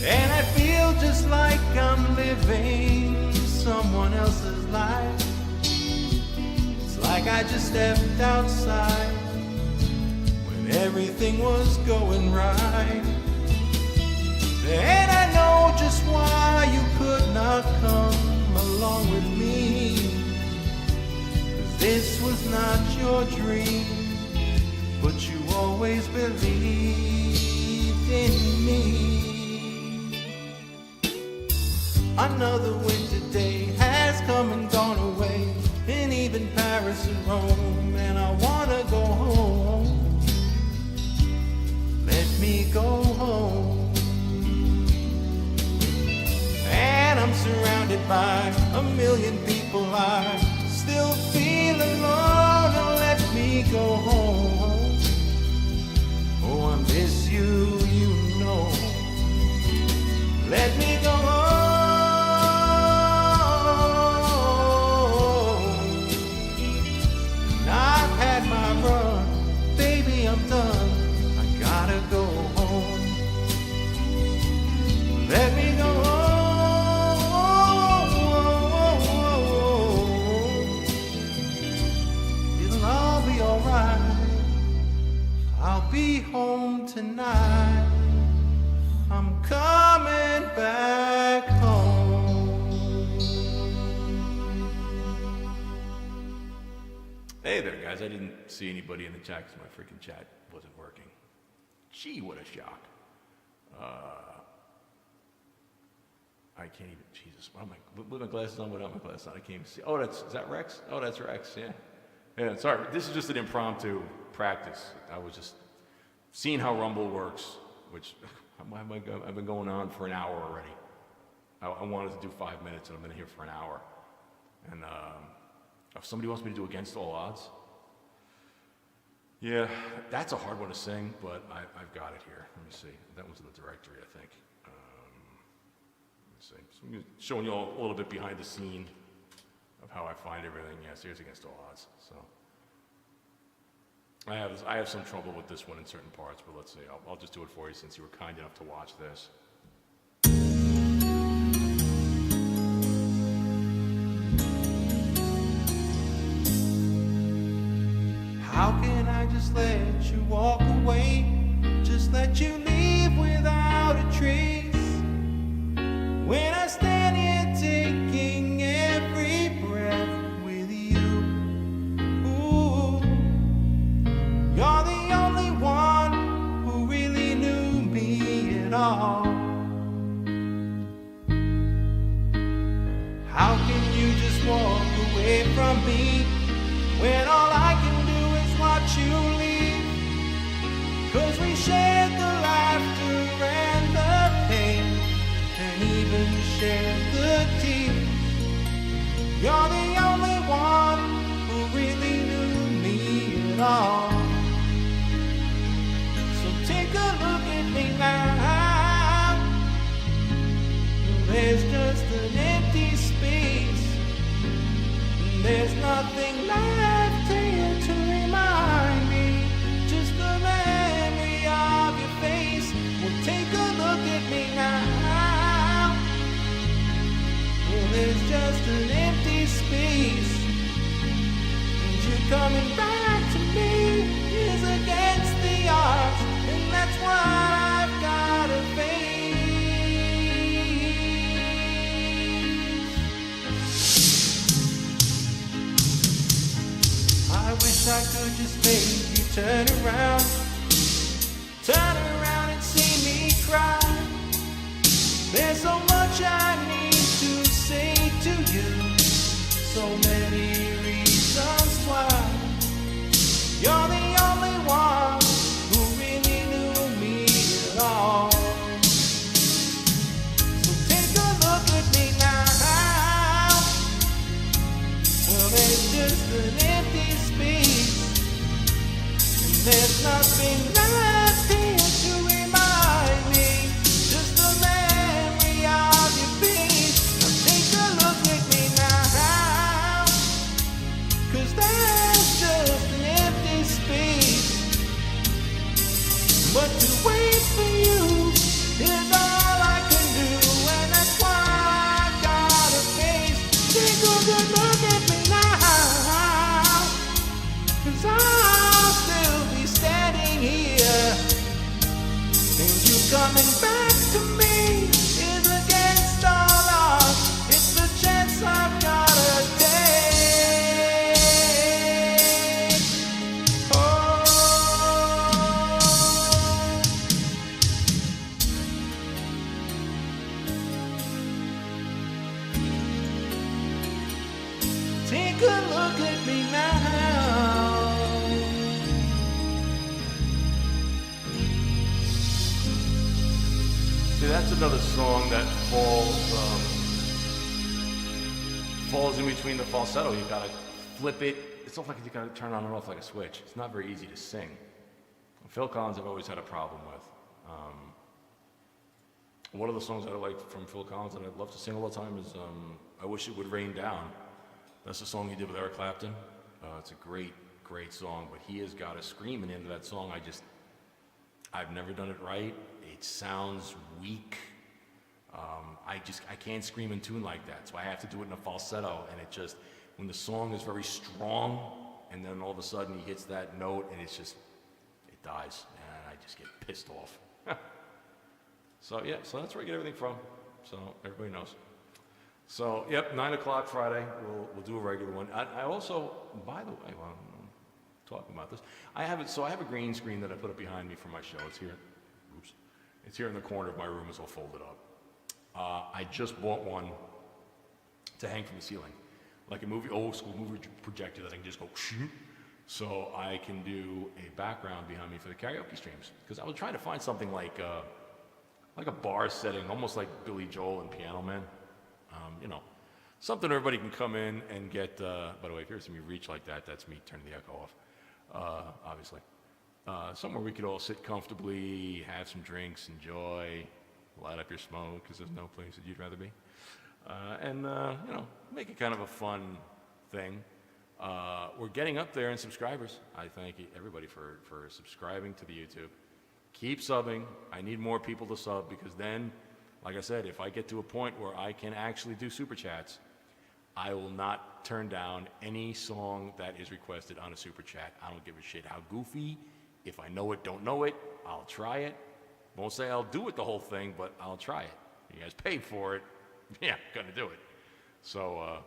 And I feel just like I'm living someone else's life. It's like I just stepped outside when everything was going right. And I know just why you could not come along with me, 'cause this was not your dream, but you always believed in me. Another winter day has come and gone away, and even Paris and Rome, and I wanna go home. Let me go home. And I'm surrounded by a million people, I still feel alone, and let me go home. Oh, I miss you, you know. Let me go home. I'm done, I gotta go home. Let me go home. It'll all be alright. I'll be home tonight. I'm coming back home. Hey there, guys. I didn't see anybody in the chat because my freaking chat wasn't working. Gee, what a shock. I can't even, Jesus, what am I, with my glasses on, without my glasses on, I can't even see. Oh, is that Rex? Oh, that's Rex, yeah. Yeah, sorry, this is just an impromptu practice. I was just seeing how Rumble works, which I've been going on for an hour already. I wanted to do 5 minutes, and I've been here for an hour. And if somebody wants me to do Against All Odds, yeah, that's a hard one to sing, but I've got it here. Let me see. That was in the directory, I think. Let me see. So I'm showing you all a little bit behind the scene of how I find everything. Yes, here's Against All Odds. So I have some trouble with this one in certain parts, but let's see. I'll just do it for you since you were kind enough to watch this. How can I just let you walk away? Just let you leave without a trace? When I stand here taking every breath with you. Ooh, you're the only one who really knew me at all. How can you just walk away from me when all I can do is watch you leave? 'Cause we shared the laughter and the pain, and even shared the tears. You're the only one who really knew me at all. So take a look at me now. There's just an empty space. There's nothing left here to remind me. Just the memory of your face. Well, take a look at me now. Well, there's just an empty space. And you coming back to me is against the odds. And that's why I've gotta face. I wish I could just make you turn around and see me cry. There's so much I need to say to you, so many reasons why. You're the only one who really knew me at all. So take a look at me now. Well, there's just an empty space, and there's nothing left here to remind me. Just the memory of your face. Now take a look at me now, 'cause there's just an empty space. But to wait for you is all I can do, and that's why I gotta face. Take a good look at me now, 'cause I'll still be standing here. And you coming back to me is against all odds. It's the chance I've gotta take. Oh, take a look at me now. See, that's another song that falls in between the falsetto. You gotta flip it. It's almost like you gotta turn on and off like a switch. It's not very easy to sing. Phil Collins I've always had a problem with. One of the songs that I like from Phil Collins that I'd love to sing all the time is I Wish It Would Rain Down. That's the song he did with Eric Clapton. It's a great, great song, but he has got a scream in the end of that song. I've never done it right. It sounds weak. I can't scream in tune like that, so I have to do it in a falsetto, and it just, when the song is very strong, and then all of a sudden he hits that note, and it's just, it dies, and I just get pissed off. So yeah, so that's where I get everything from, so everybody knows. So, yep, 9 o'clock Friday, we'll do a regular one. I also, by the way, while I'm talking about this, I have a green screen that I put up behind me for my show. It's here. Oops. It's here in the corner of my room. It's all folded up. I just bought one to hang from the ceiling, like a old school movie projector that I can just go shoot, so I can do a background behind me for the karaoke streams. Because I was trying to find something like a bar setting, almost like Billy Joel and Piano Man. Something everybody can come in and get. By the way, if you hear me reach like that, that's me turning the echo off, obviously. Somewhere we could all sit comfortably, have some drinks, enjoy, light up your smoke, because there's no place that you'd rather be. And make it kind of a fun thing. We're getting up there in subscribers. I thank everybody for subscribing to the YouTube. Keep subbing. I need more people to sub, because then, like I said, if I get to a point where I can actually do super chats, I will not turn down any song that is requested on a super chat. I don't give a shit how goofy. If I know it, don't know it, I'll try it. Won't say I'll do it the whole thing, but I'll try it. You guys paid for it. Yeah, gonna do it. So,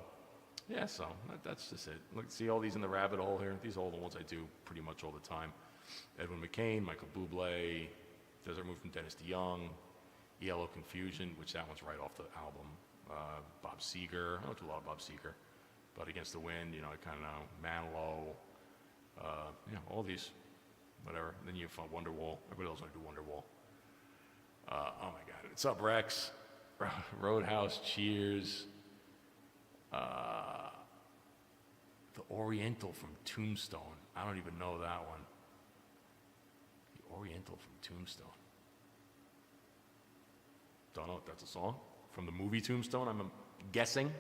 yeah, so that's just it. Look, see all these in the rabbit hole here? These are all the ones I do pretty much all the time. Edwin McCain, Michael Bublé, Desert Moon from Dennis DeYoung, Yellow Confusion, which that one's right off the album. Bob Seger, I don't do a lot of Bob Seger, but Against the Wind, you know, I kind of know. Manilow, you know, all these, whatever. Then you have Wonderwall. Everybody else want to do Wonderwall. Oh my God, What's Up, Rex? Roadhouse, Cheers. The Oriental from Tombstone. I don't even know that one. The Oriental from Tombstone. Don't know if that's a song from the movie Tombstone, I'm guessing.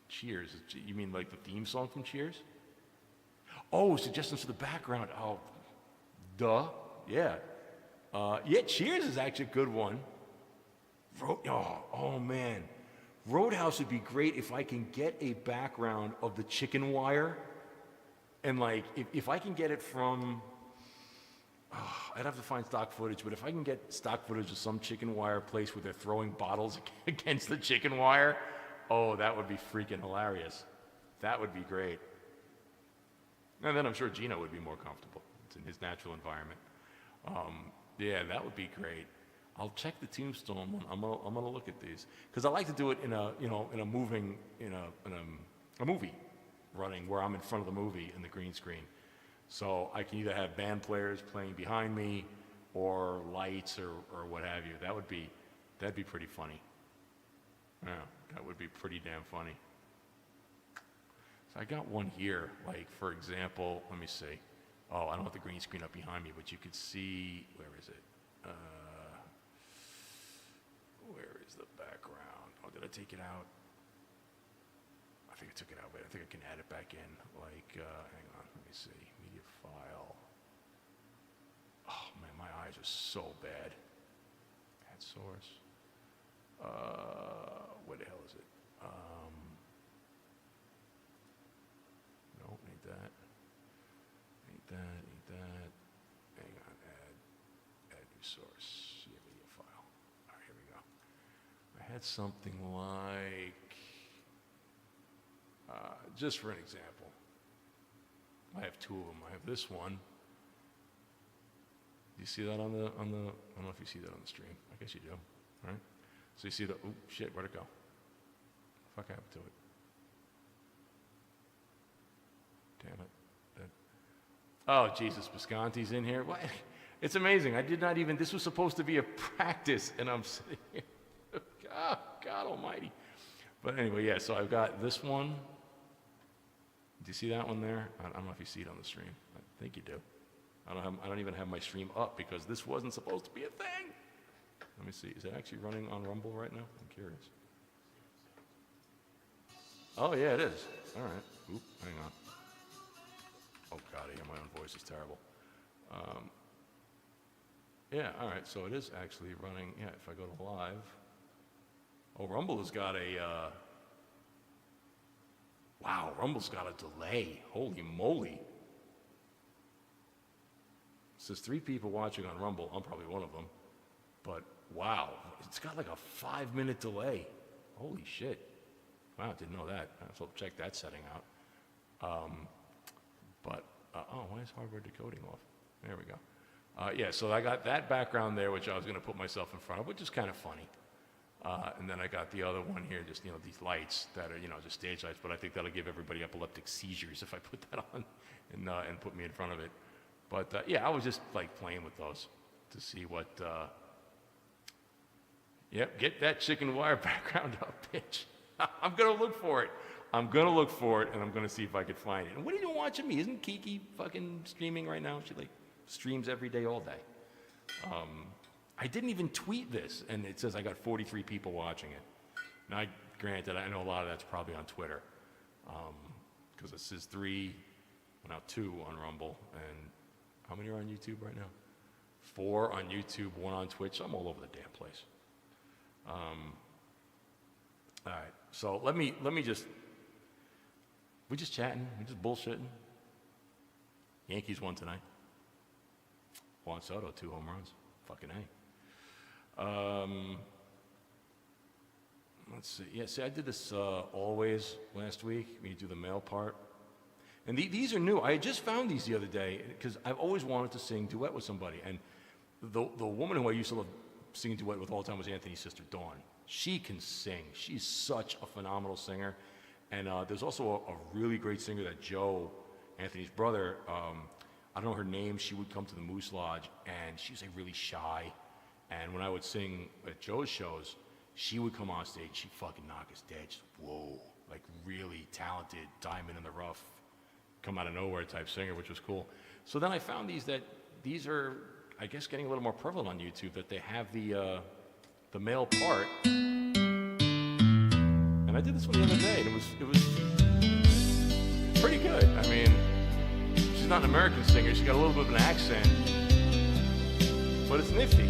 Cheers. You mean like the theme song from Cheers? Oh, suggestions for the background. Oh, duh. Yeah. Yeah, Cheers is actually a good one. Oh man. Roadhouse would be great if I can get a background of the chicken wire. And like, if I can get it from, I'd have to find stock footage, but if I can get stock footage of some chicken wire place where they're throwing bottles against the chicken wire, oh, that would be freaking hilarious. That would be great. And then I'm sure Gino would be more comfortable. It's in his natural environment. Yeah, that would be great. I'll check the Tombstone one. I'm gonna look at these because I like to do it in a movie running where I'm in front of the movie in the green screen. So I can either have band players playing behind me or lights or what have you. That'd be pretty funny. Yeah, that would be pretty damn funny. So I got one here, like for example, let me see. Oh, I don't have the green screen up behind me, but you could see, where is it? Where is the background? Oh, did I take it out? I think I took it out, but I think I can add it back in. Like, hang on, let me see. Media file. Oh man, my eyes are so bad. Add source. Where the hell is it? Nope, ain't that. Ain't that. Hang on, add new source. Yeah, media file. All right, here we go. I had something like, just for an example, I have two of them. I have this one. Do you see that on the, I don't know if you see that on the stream. I guess you do, right? So you see the, oh shit, where'd it go? Fuck happened to it? Damn it. Oh, Jesus, Visconti's in here. What? It's amazing. I did not even, this was supposed to be a practice, and I'm sitting here. Oh, God almighty. But anyway, yeah, so I've got this one. Do you see that one there? I don't know if you see it on the stream. I think you do. I don't even have my stream up because this wasn't supposed to be a thing. Let me see. Is it actually running on Rumble right now? I'm curious. Oh, yeah, it is. All right. Oop, hang on. Oh, God, I hear my own voice. It's terrible. Yeah, all right. So it is actually running. Yeah, if I go to live. Oh, Rumble has got a, wow, Rumble's got a delay. Holy moly. It says 3 people watching on Rumble. I'm probably one of them. But wow, it's got like a 5-minute delay. Holy shit. Wow, didn't know that. So check that setting out. Oh, why is hardware decoding off? There we go. Yeah, so I got that background there, which I was going to put myself in front of, which is kind of funny. And then I got the other one here, just, these lights that are, just stage lights, but I think that'll give everybody epileptic seizures if I put that on and put me in front of it. But yeah, I was just like playing with those to see what, yep, get that chicken wire background up, bitch. I'm going to look for it. I'm going to look for it, and I'm going to see if I can find it. And what are you watching me? Isn't Kiki fucking streaming right now? She like streams every day, all day. I didn't even tweet this, and it says I got 43 people watching it. Now, granted, I know a lot of that's probably on Twitter, because it says 3, well, now 2 on Rumble, and how many are on YouTube right now? 4 on YouTube, 1 on Twitch. I'm all over the damn place. All right, so let me just, we just chatting, we just bullshitting. Yankees won tonight. Juan Soto, 2 home runs. Fucking A. Let's see. Yeah, see, I did this always last week. We do the male part. And these are new. I just found these the other day because I've always wanted to sing duet with somebody. And the woman who I used to love singing duet with all the time was Anthony's sister, Dawn. She can sing. She's such a phenomenal singer. And there's also a really great singer that Joe, Anthony's brother, I don't know her name. She would come to the Moose Lodge, and she was like really shy. And when I would sing at Joe's shows, she would come on stage. She'd fucking knock us dead. Just, whoa, like really talented, diamond in the rough, come out of nowhere type singer, which was cool. So then I found these are, I guess, getting a little more prevalent on YouTube, that they have the male part. And I did this one the other day, and it was pretty good. I mean, she's not an American singer. She's got a little bit of an accent, but it's nifty.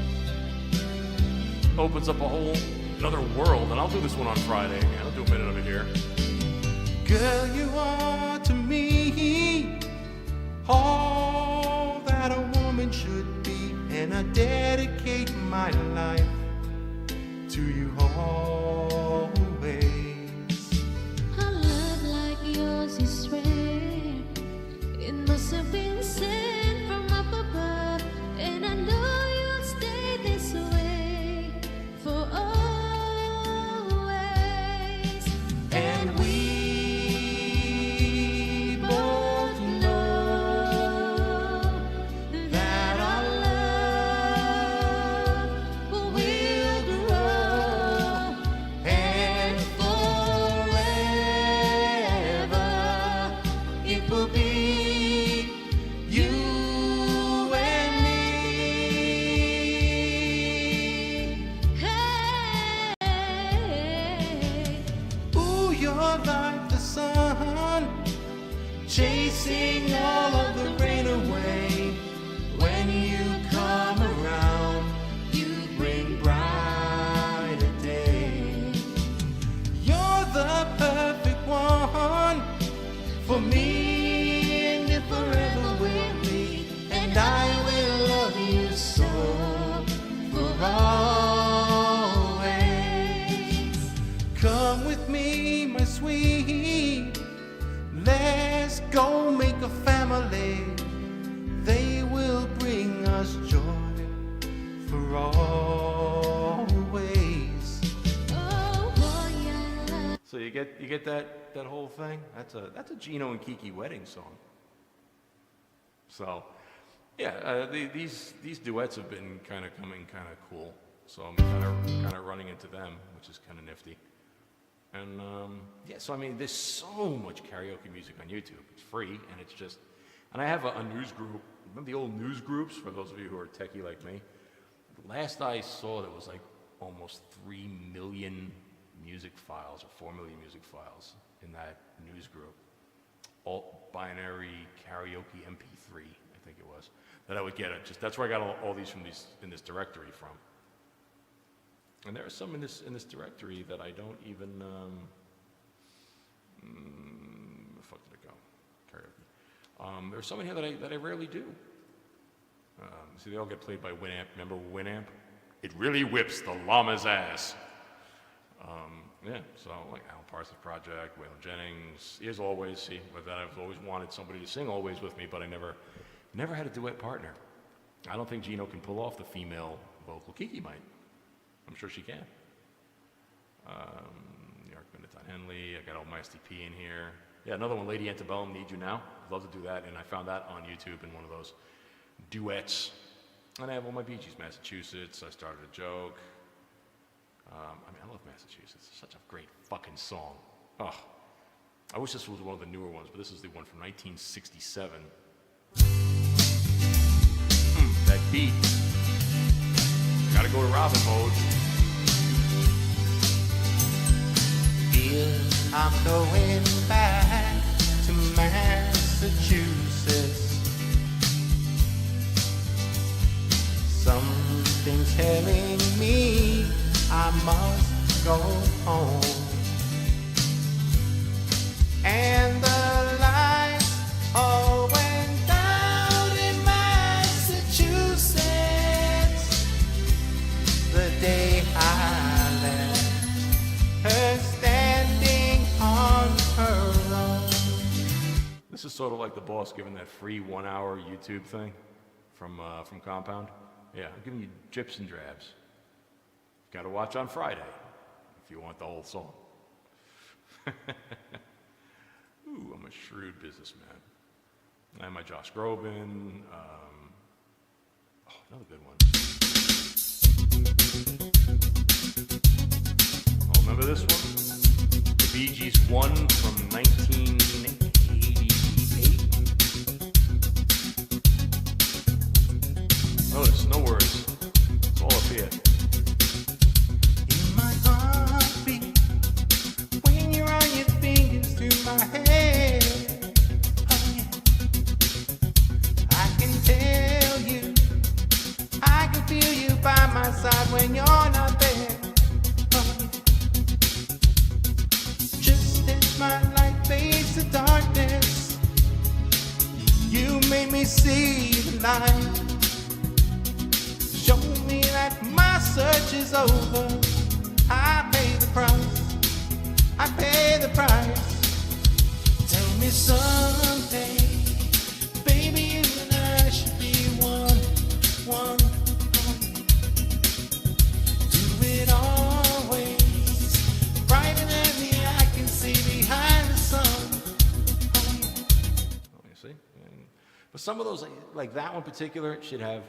Opens up a whole another world, and I'll do this one on Friday. I'll do a minute of it here. Girl, you are to me all that a woman should be, and I dedicate my life to you always. A love like yours is rare. It must have been sent from up above, and I know you'll stay this way for always. And we both know that our love will grow, and forever it will be you and me. Hey, Ooh, you're like the sun, chasing all of the rain away. When you come around, you bring brighter day. You're the perfect one for me, and it forever will be. And I will love you so for always. Come with me, my sweet. Let's go make a family. They will bring us joy for always. oh boy, I love. So you get that whole thing. That's a Gino and Kiki wedding song. So yeah, these duets have been kind of coming kind of cool. So I'm kind of running into them, which is kind of nifty. And yeah, so I mean, there's so much karaoke music on YouTube. It's free, and it's just, and I have a news group. Remember the old news groups? For those of you who are techie like me, last I saw, there was like almost 3 million music files or 4 million music files in that news group. Alt binary karaoke MP3, I think it was, that I would get. That's where I got all these from in this directory from. And there are some in this directory that I don't even. Where the fuck did it go? Karaoke. There's some in here that I rarely do. See, they all get played by Winamp. Remember Winamp? It really whips the llama's ass. Yeah, so like Alan Parsons Project, Waylon Jennings, Is Always. See, with that I've always wanted somebody to sing Always with me, but I never had a duet partner. I don't think Gino can pull off the female vocal. Kiki might. I'm sure she can. New York Benetton Henley. I got all my STP in here. Yeah, another one, Lady Antebellum, Need You Now. I'd love to do that, and I found that on YouTube in one of those duets. And I have all my Bee Gees, Massachusetts. I Started a Joke. I mean, I love Massachusetts. It's such a great fucking song. Oh, I wish this was one of the newer ones, but this is the one from 1967. That beat. Gotta go to Robin mode. Here I'm going back to Massachusetts. Something's telling me I must go home. sort of like the boss giving that free 1 hour YouTube thing from Compound. Yeah, I'm giving you drips and drabs. Got to watch on Friday if you want the whole song. Ooh, I'm a shrewd businessman. I have my Josh Groban. Another good one. Oh, remember this one? The Bee Gees 1 from 1988. Notice, no words. It's all up here. In my heartbeat, when you run your fingers through my hair, oh yeah, I can tell you, I can feel you by my side when you're not there. Oh yeah. Just as my light fades to darkness, you made me see the light. Show me that my search is over. I pay the price. I pay the price. Tell me someday, baby, you and I should be one. Do it always. Brighter than the eye can see behind the sun. Oh, you see? But some of those, like that one in particular, should have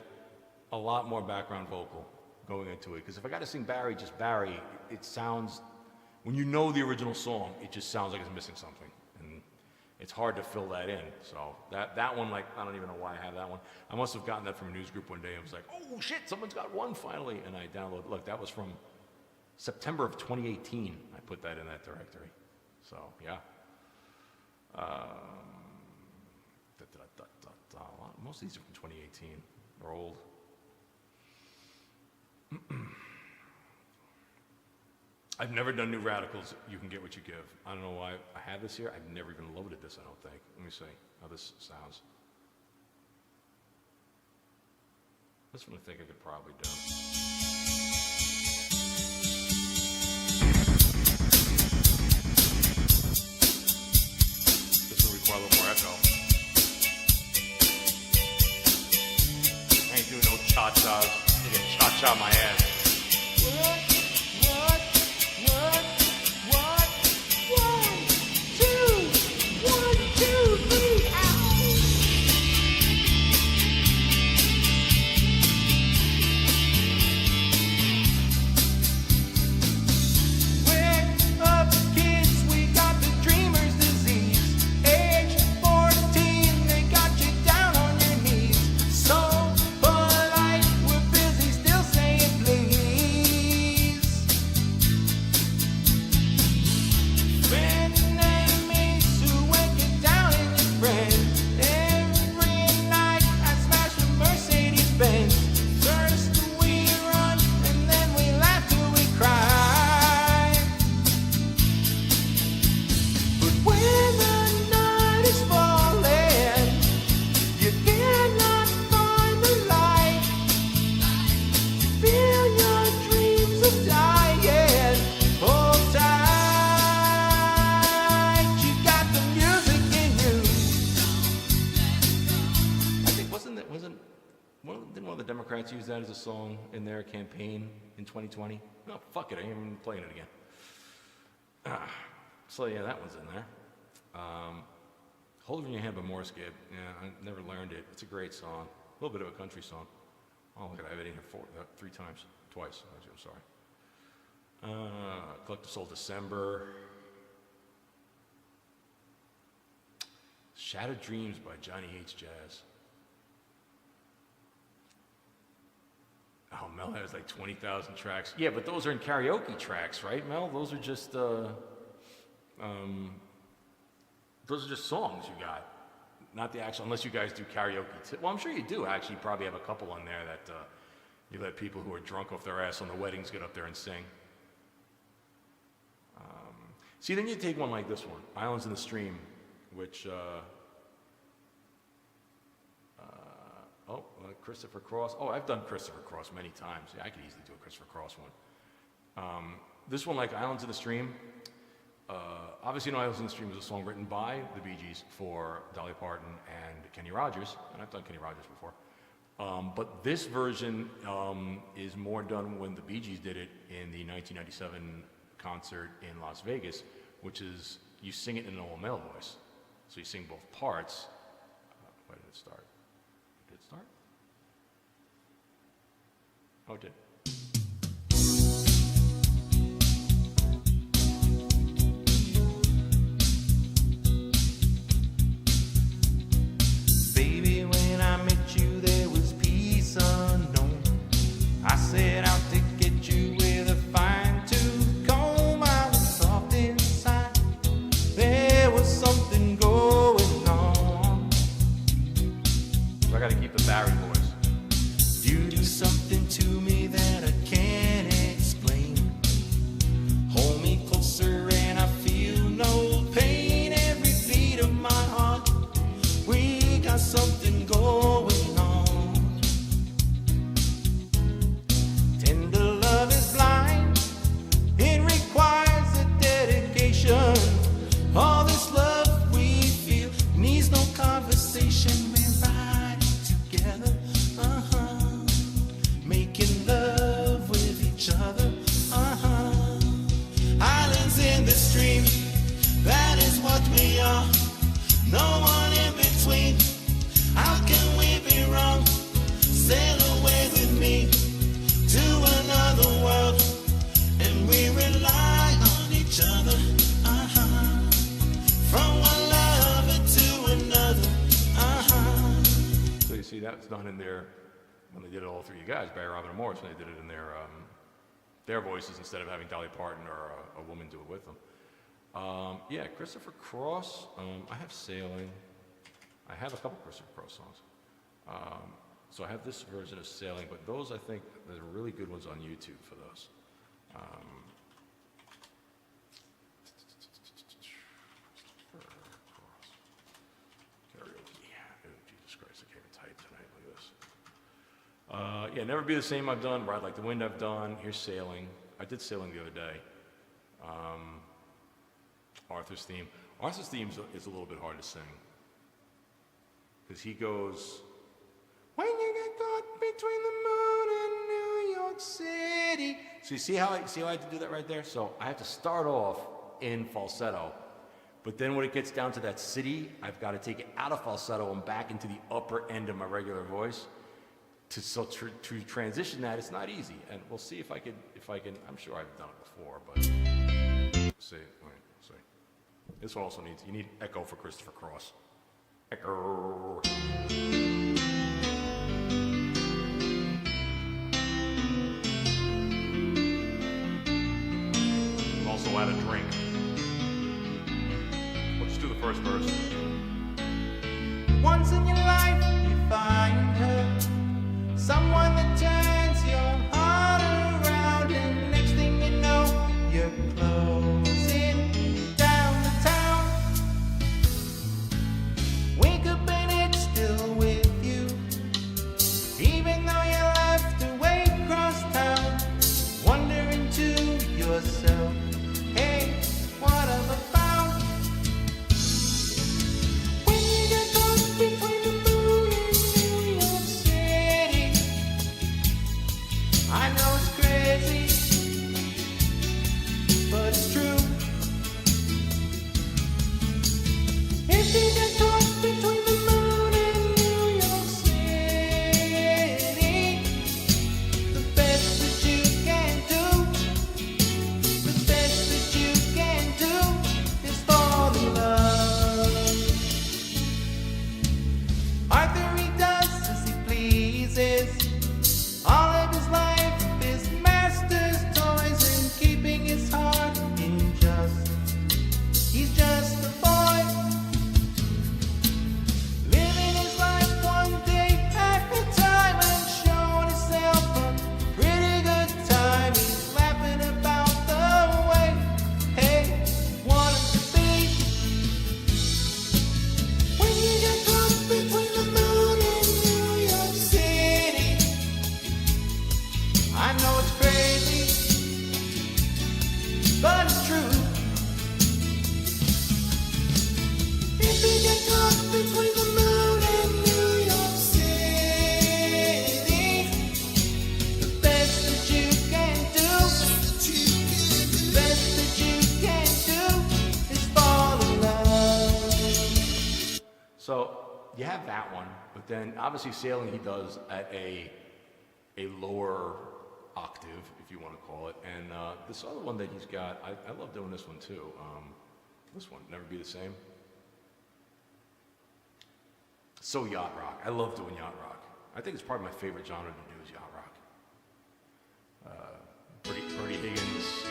a lot more background vocal going into it. Because if I got to sing Barry, just Barry, it sounds, when you know the original song, it just sounds like it's missing something. And it's hard to fill that in. So that one, like, I don't even know why I have that one. I must have gotten that from a news group one day. I was like, oh shit, someone's got one finally. And I downloaded, look, that was from September of 2018. I put that in that directory. So, yeah. Most of these are from 2018. They're old. I've never done New Radicals, You Can Get What You Give. I don't know why I have this here. I've never even loaded this, I don't think. Let me see how this sounds. This one I think I could probably do. This will require a little more echo. I ain't doing no cha-chas. You can cha-cha my ass. Use that as a song in their campaign in 2020. No, fuck it, I ain't even playing it again. So yeah, that one's in there. Hold It in Your Hand by Morris Gibb. Yeah, I never learned it. It's a great song. A little bit of a country song. Oh, look at I have it in here twice. Actually, I'm sorry. Collective Soul December. Shattered Dreams by Johnny Hates Jazz. Oh, Mel has like 20,000 tracks. Yeah, but those are in karaoke tracks, right, Mel? Those are just songs you got, not the actual. Unless you guys do karaoke. Well, I'm sure you do. Actually, you probably have a couple on there that you let people who are drunk off their ass on the weddings get up there and sing. See, then you take one like this one, "Islands in the Stream," which. Christopher Cross. Oh, I've done Christopher Cross many times. Yeah, I could easily do a Christopher Cross one. This one, like Islands in the Stream, Obviously, No Idols in the Stream is a song written by the Bee Gees for Dolly Parton and Kenny Rogers, and I've done Kenny Rogers before. But this version is more done when the Bee Gees did it in the 1997 concert in Las Vegas, which is you sing it in an all-male voice. So you sing both parts. Why did it start? Did it start? Oh, it did. Baby, when I met you, there was peace unknown. I set out to get you with a fine-tooth comb. I was soft inside. There was something going on. So I got to keep the Barry voice. You do something to me that I can't explain. Hold me closer and I feel no pain. Every beat of my heart, we got something going on. Tender love is blind. It requires a dedication. All this love we feel needs no conversation. We're riding together, making love with each other, Islands in the stream, that is what we are. No one in between. How can we be wrong? Sail away with me to another world, and we rely on each other, from one lover to another, So you see, that's done in their, when they did it all through you guys, Barry, Robin, and Morris, when they did it in their voices instead of having Dolly Parton or a woman do it with them. Yeah, Christopher Cross, I have Sailing. I have a couple Christopher Cross songs. So I have this version of Sailing, but those, I think, there's really good ones on YouTube for those. Karaoke. Oh, Jesus Christ, I can't even type tonight. Look at this. Yeah, Never Be the Same I've done. Ride Like the Wind I've done. Here's Sailing. I did Sailing the other day. Arthur's Theme. Arthur's Theme is a little bit hard to sing. Because he goes, when you get caught between the moon and New York City. So you see how I had to do that right there? So I have to start off in falsetto. But then when it gets down to that city, I've got to take it out of falsetto and back into the upper end of my regular voice. To transition that, it's not easy. And we'll see if I can, I'm sure I've done it before, but see. This also needs, you need echo for Christopher Cross. Echo. Also add a drink. We'll just do the first verse. Once in your life, you find her, someone that turns your heart around, and next thing you know, you're closing down the town. Wake up and it's still with you, even though you left away across town, wondering to yourself, hey, what have I found? When you get caught between the moon and New York City, I know it's crazy, but it's true. If you get caught between the moon and New York City, the best that you can do, the best that you can do is fall in love. Arthur, he does as he pleases. All of his life is master's toys and keeping his heart in you have that one, but then obviously Sailing he does at a lower octave, if you want to call it. And this other one that he's got, I love doing this one too. This one, Never Be the Same. So yacht rock. I love doing yacht rock. I think it's probably my favorite genre to do is yacht rock. Bertie Higgins.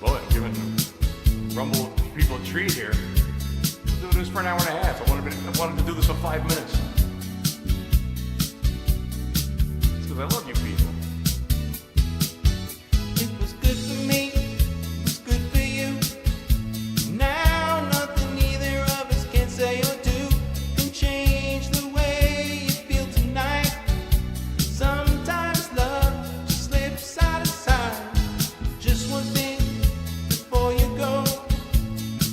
Boy, I'm giving Rumble people a treat here. I'm doing this for an hour and a half. I wanted to do this for 5 minutes. It's because I love you people. It was good for me, it was good for you. Now nothing either of us can say or do can change the way you feel tonight. Sometimes love just slips out of sight. Just one thing before you go.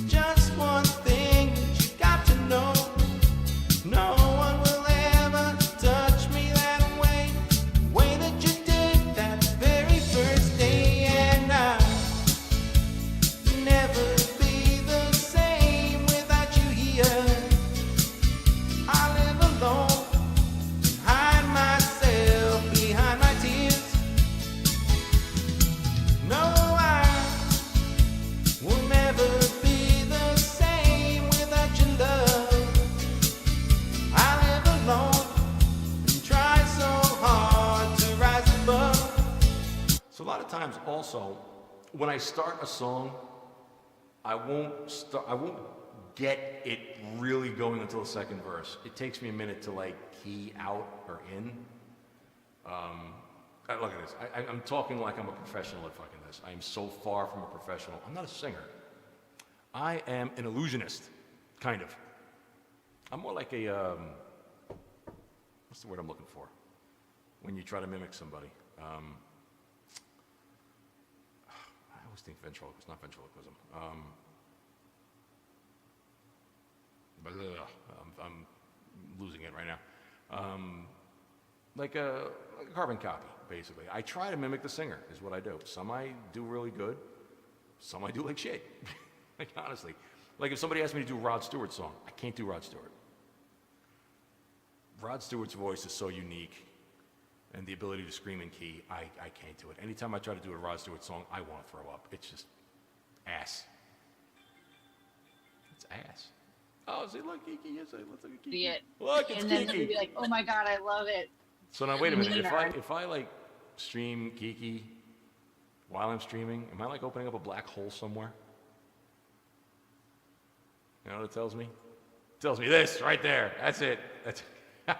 Just one thing that you got to know. No one will ever touch me that way, way that you did that very first day. And I'll never be the same without you here. I live alone and hide myself behind my tears. No, I will never be the same without your love. I live alone and try so hard to rise above. So a lot of times also, when I start a song, I won't get it really going until the second verse. It takes me a minute to like key out or in. Look at this. I'm talking like I'm a professional at fucking this. I am so far from a professional. I'm not a singer. I am an illusionist, kind of. I'm more like a, what's the word I'm looking for? When you try to mimic somebody. I always think ventriloquist, not ventriloquism. I'm losing it right now. Like a carbon copy, basically. I try to mimic the singer, is what I do. Some I do really good, some I do like shit. Like, honestly. Like, if somebody asked me to do Rod Stewart's song, I can't do Rod Stewart. Rod Stewart's voice is so unique, and the ability to scream in key, I can't do it. Anytime I try to do a Rod Stewart song, I want to throw up. It's just ass. It's ass. Oh, see, look, Kiki, yes, let's look at Kiki. See it. Look, it's And then they'll Kiki. be like, oh my God, I love it. So now, wait a minute. Yeah. If I like stream Kiki while I'm streaming, am I like opening up a black hole somewhere? You know what it tells me? It tells me this right there. That's it. That's.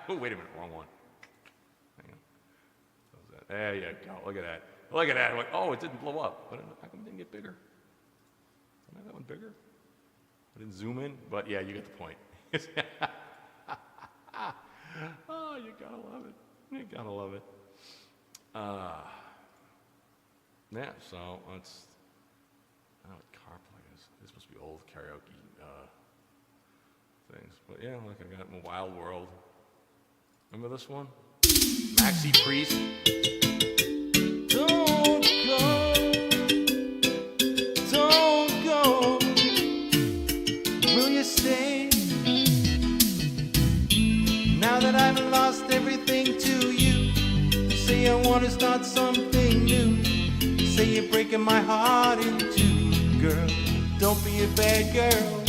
Oh, wait a minute, wrong one. Hang on. There you go. Look at that. Look at that. I'm like, oh, it didn't blow up. But how come it didn't get bigger? Did I make that one bigger? I didn't zoom in, but yeah, you get the point. Oh, you gotta love it. You gotta love it. Yeah, so let's. I don't know what CarPlay is. This must be old karaoke things. But yeah, look, I got Wild World. Remember this one? Maxi Priest. Don't go, will you stay? Now that I've lost everything to you, you say I want to start something new. You say you're breaking my heart in two, girl. Don't be a bad girl,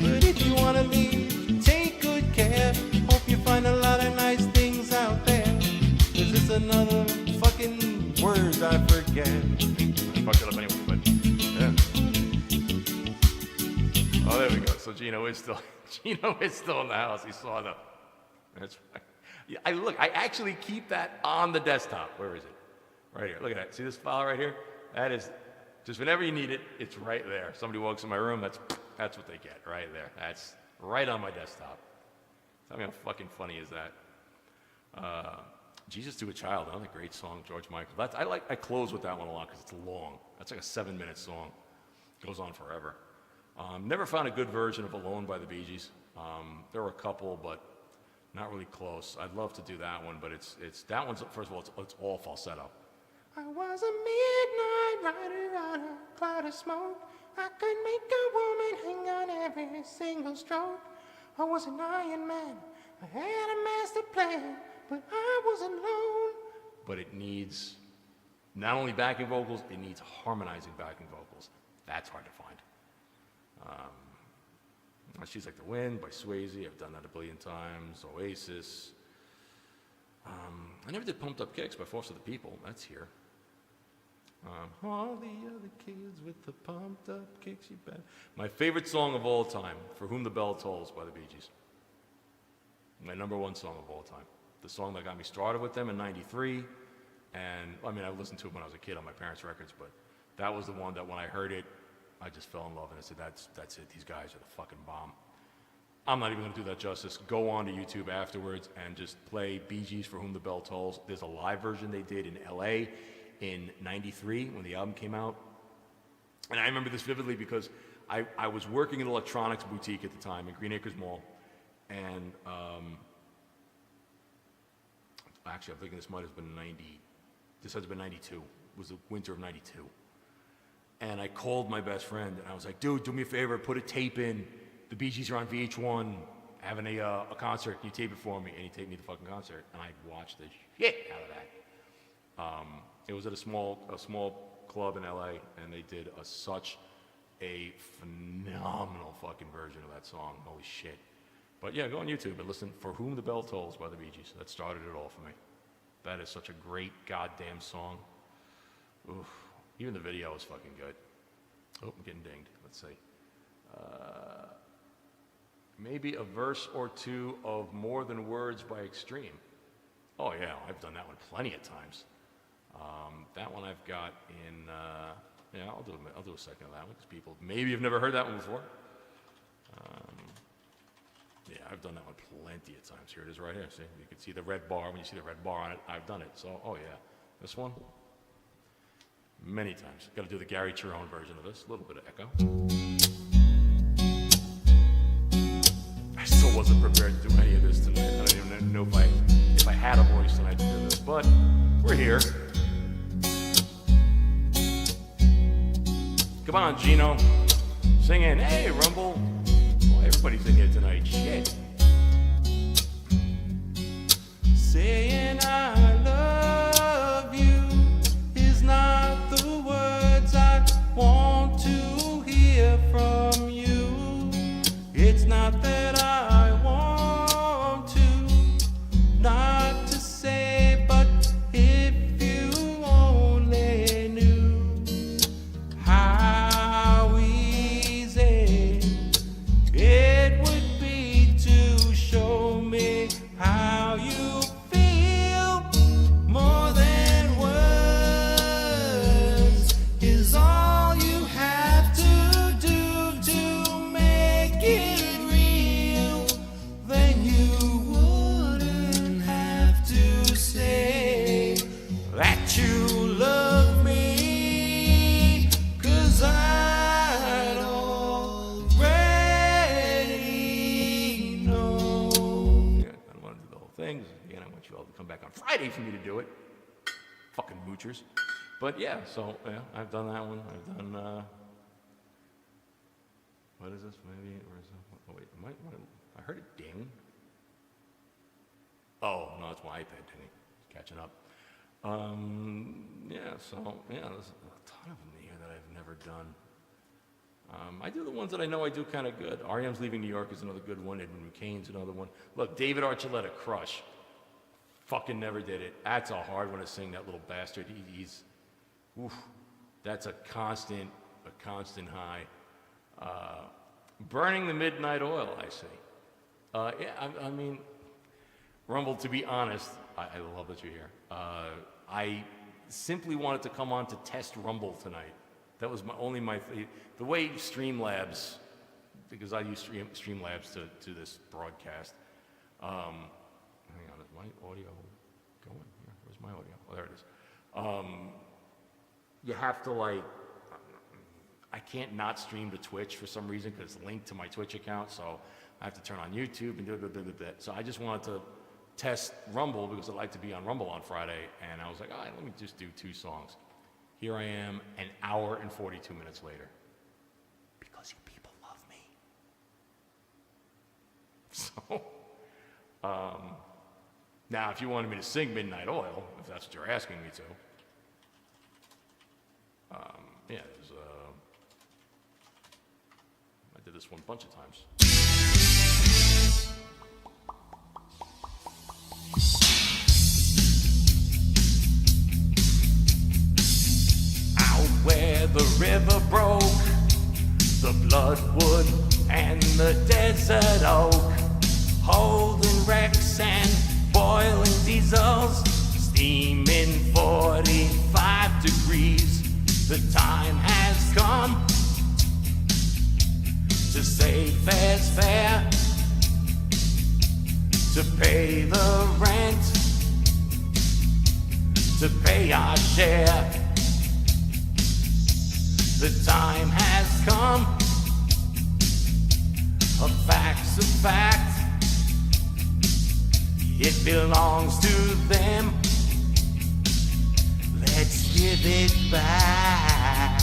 but if you want to leave, take good care. Hope you find a lot of nice things out there. Is this another fucking word I forget? I fucked it up anyway, but yeah. Oh, there we go. So Gino is still in the house. He saw the. That's right. Yeah, I actually keep that on the desktop. Where is it? Right here. Look at that. See this file right here? That is just whenever you need it, it's right there. Somebody walks in my room, that's what they get right there. That's right on my desktop. Tell me how fucking funny is that? Jesus to a Child, another great song, George Michael. I close with that one a lot because it's long. That's like a 7-minute song. Goes on forever. Never found a good version of Alone by the Bee Gees. There were a couple, but Not really close. I'd love to do that one, but it's that one's, first of all, it's all falsetto. I was a midnight rider on a cloud of smoke. I could make a woman hang on every single stroke. I was an Iron Man. I had a master plan, but I was alone. But it needs not only backing vocals, it needs harmonizing backing vocals. That's hard to find. She's Like the Wind by Swayze. I've done that a billion times. Oasis. I never did Pumped Up Kicks by Force of the People. That's here. All the other kids with the pumped up kicks, you bet. My favorite song of all time, For Whom the Bell Tolls by the Bee Gees. My number one song of all time. The song that got me started with them in '93. And I mean, I listened to it when I was a kid on my parents' records, but that was the one that when I heard it, I just fell in love, and I said, that's it. These guys are the fucking bomb. I'm not even going to do that justice. Go on to YouTube afterwards and just play Bee Gees, For Whom the Bell Tolls. There's a live version they did in LA in '93 when the album came out. And I remember this vividly because I was working in an electronics boutique at the time in Green Acres Mall. And actually, I'm thinking this might have been this has been 92. It was the winter of '92. And I called my best friend, and I was like, dude, do me a favor, put a tape in. The Bee Gees are on VH1 having a concert. Can you tape it for me? And he taped me the fucking concert, and I watched the shit out of that. It was at a small club in LA, and they did such a phenomenal fucking version of that song. Holy shit. But yeah, go on YouTube and listen For Whom the Bell Tolls by the Bee Gees. That started it all for me. That is such a great goddamn song. Oof. Even the video is fucking good. Oh, I'm getting dinged. Let's see. Maybe a verse or two of More Than Words by Extreme. Oh yeah, I've done that one plenty of times. That one I've got in, yeah, I'll do a second of that one because people maybe have never heard that one before. Yeah, I've done that one plenty of times. Here it is right here. See, you can see the red bar. When you see the red bar on it, I've done it. So, oh yeah, this one. Many times. Got to do the Gary Cherone version of this. A little bit of echo. I still wasn't prepared to do any of this tonight. I don't even know if I had a voice tonight to do this, but we're here. Come on, Gino. Sing in. Hey, Rumble. Well, everybody's in here tonight. Shit. Saying I love you is not the words I want to hear from you. It's not that I want to, not to say, but if you only knew how easy it would be to show me how you feel. More than words is all you have to do to make it real. Then you wouldn't have to say that you love me, 'cause I'd already know. Yeah, I don't want to do the whole thing. Again, I want you all to come back on Friday for me to do it. Fucking moochers. But yeah, so yeah, I've done that one. I've done, what is this? Maybe, or is it, oh wait, I heard it ding. Oh, no, it's my iPad dinging. It's catching up. Yeah, so, yeah, there's a ton of them here that I've never done. I do the ones that I know I do kind of good. R.E.M's Leaving New York is another good one. Edwin McCain's another one. Look, David Archuleta, Crush. Fucking never did it. That's a hard one to sing, that little bastard. He's, oof, that's a constant high. Burning the Midnight Oil, I say. Yeah, I mean, Rumble, to be honest, I love that you're here. I simply wanted to come on to test Rumble tonight. That was the way Streamlabs, because I use Streamlabs to this broadcast. Hang on, is my audio going here? Where's my audio? Oh, there it is. You have to I can't not stream to Twitch for some reason because it's linked to my Twitch account, so I have to turn on YouTube and do. So I just wanted to test Rumble because I'd like to be on Rumble on Friday, and I was like, all right, let me just do 2 songs. Here I am, an hour and 42 minutes later. Because you people love me. So, now if you wanted me to sing Midnight Oil, if that's what you're asking me to, yeah, I did this one a bunch of times. Where the river broke, the bloodwood and the desert oak, holding wrecks and boiling diesels, steaming 45 degrees. The time has come to say fair's fair, to pay the rent, to pay our share. The time has come, a fact's a fact, it belongs to them, let's give it back.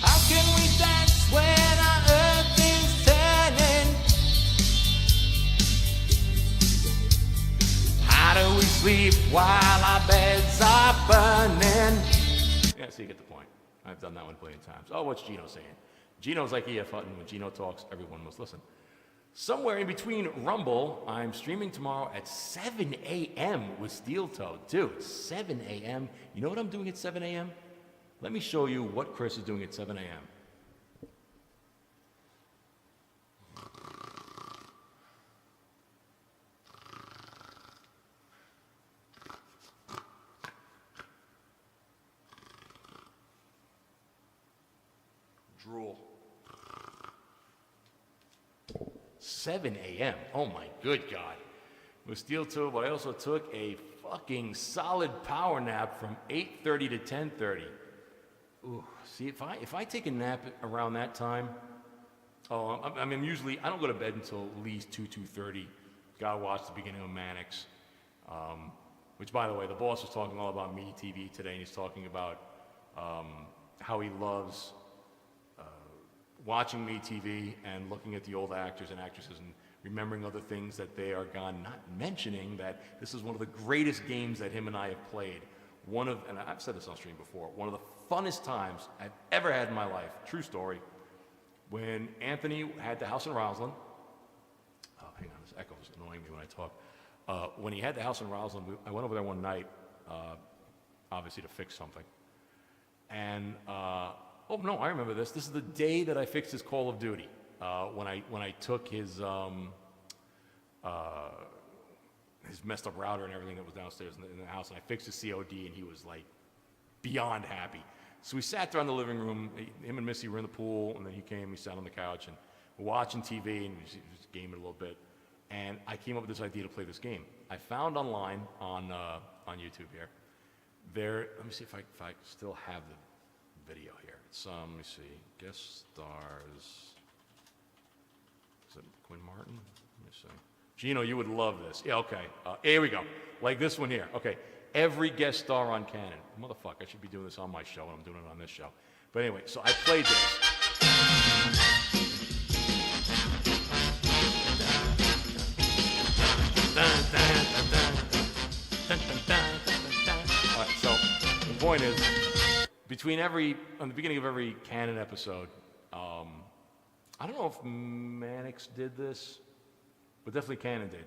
How can we dance when our earth is turning? How do we sleep while our beds are burning? Yeah, so you get the point. I've done that one a billion times. Oh, what's Gino saying? Gino's like E.F. Hutton. When Gino talks, everyone must listen. Somewhere in between Rumble, I'm streaming tomorrow at 7 a.m. with Steel Toe. Dude, 7 a.m. You know what I'm doing at 7 a.m.? Let me show you what Chris is doing at 7 a.m. Drool. 7 a.m. Oh my good God. With Steel Toe, but I also took a fucking solid power nap from 8:30 to 10:30. Ooh, see, if I take a nap around that time, I mean, usually I don't go to bed until at least 2:30. Gotta watch the beginning of Mannix. Which, by the way, the boss was talking all about Me TV today, and he's talking about how he loves watching Me TV and looking at the old actors and actresses and remembering other things that they are gone, not mentioning that this is one of the greatest games that him and I have played. And I've said this on stream before, one of the funnest times I've ever had in my life, true story, when Anthony had the house in Roslyn. Oh, hang on, this echo is annoying me when I talk. When he had the house in Roslyn, I went over there one night, obviously to fix something. And, oh no, I remember this. This is the day that I fixed his Call of Duty. When I took his messed up router and everything that was downstairs in the house, and I fixed his COD, and he was like beyond happy. So we sat there in the living room. Him and Missy were in the pool, and then he came. We sat on the couch and we're watching TV and we was gaming a little bit. And I came up with this idea to play this game. I found online on YouTube here. Let me see if I still have the video here. It's let me see, guest stars. Is it Quinn Martin? Let me see. Gino, you would love this. Yeah, okay. Here we go. Like this one here. Okay. Every guest star on Canon. Motherfucker, I should be doing this on my show, and I'm doing it on this show. But anyway, so I played this. All right, so the point is, on the beginning of every Canon episode, I don't know if Mannix did this, but definitely Canon did.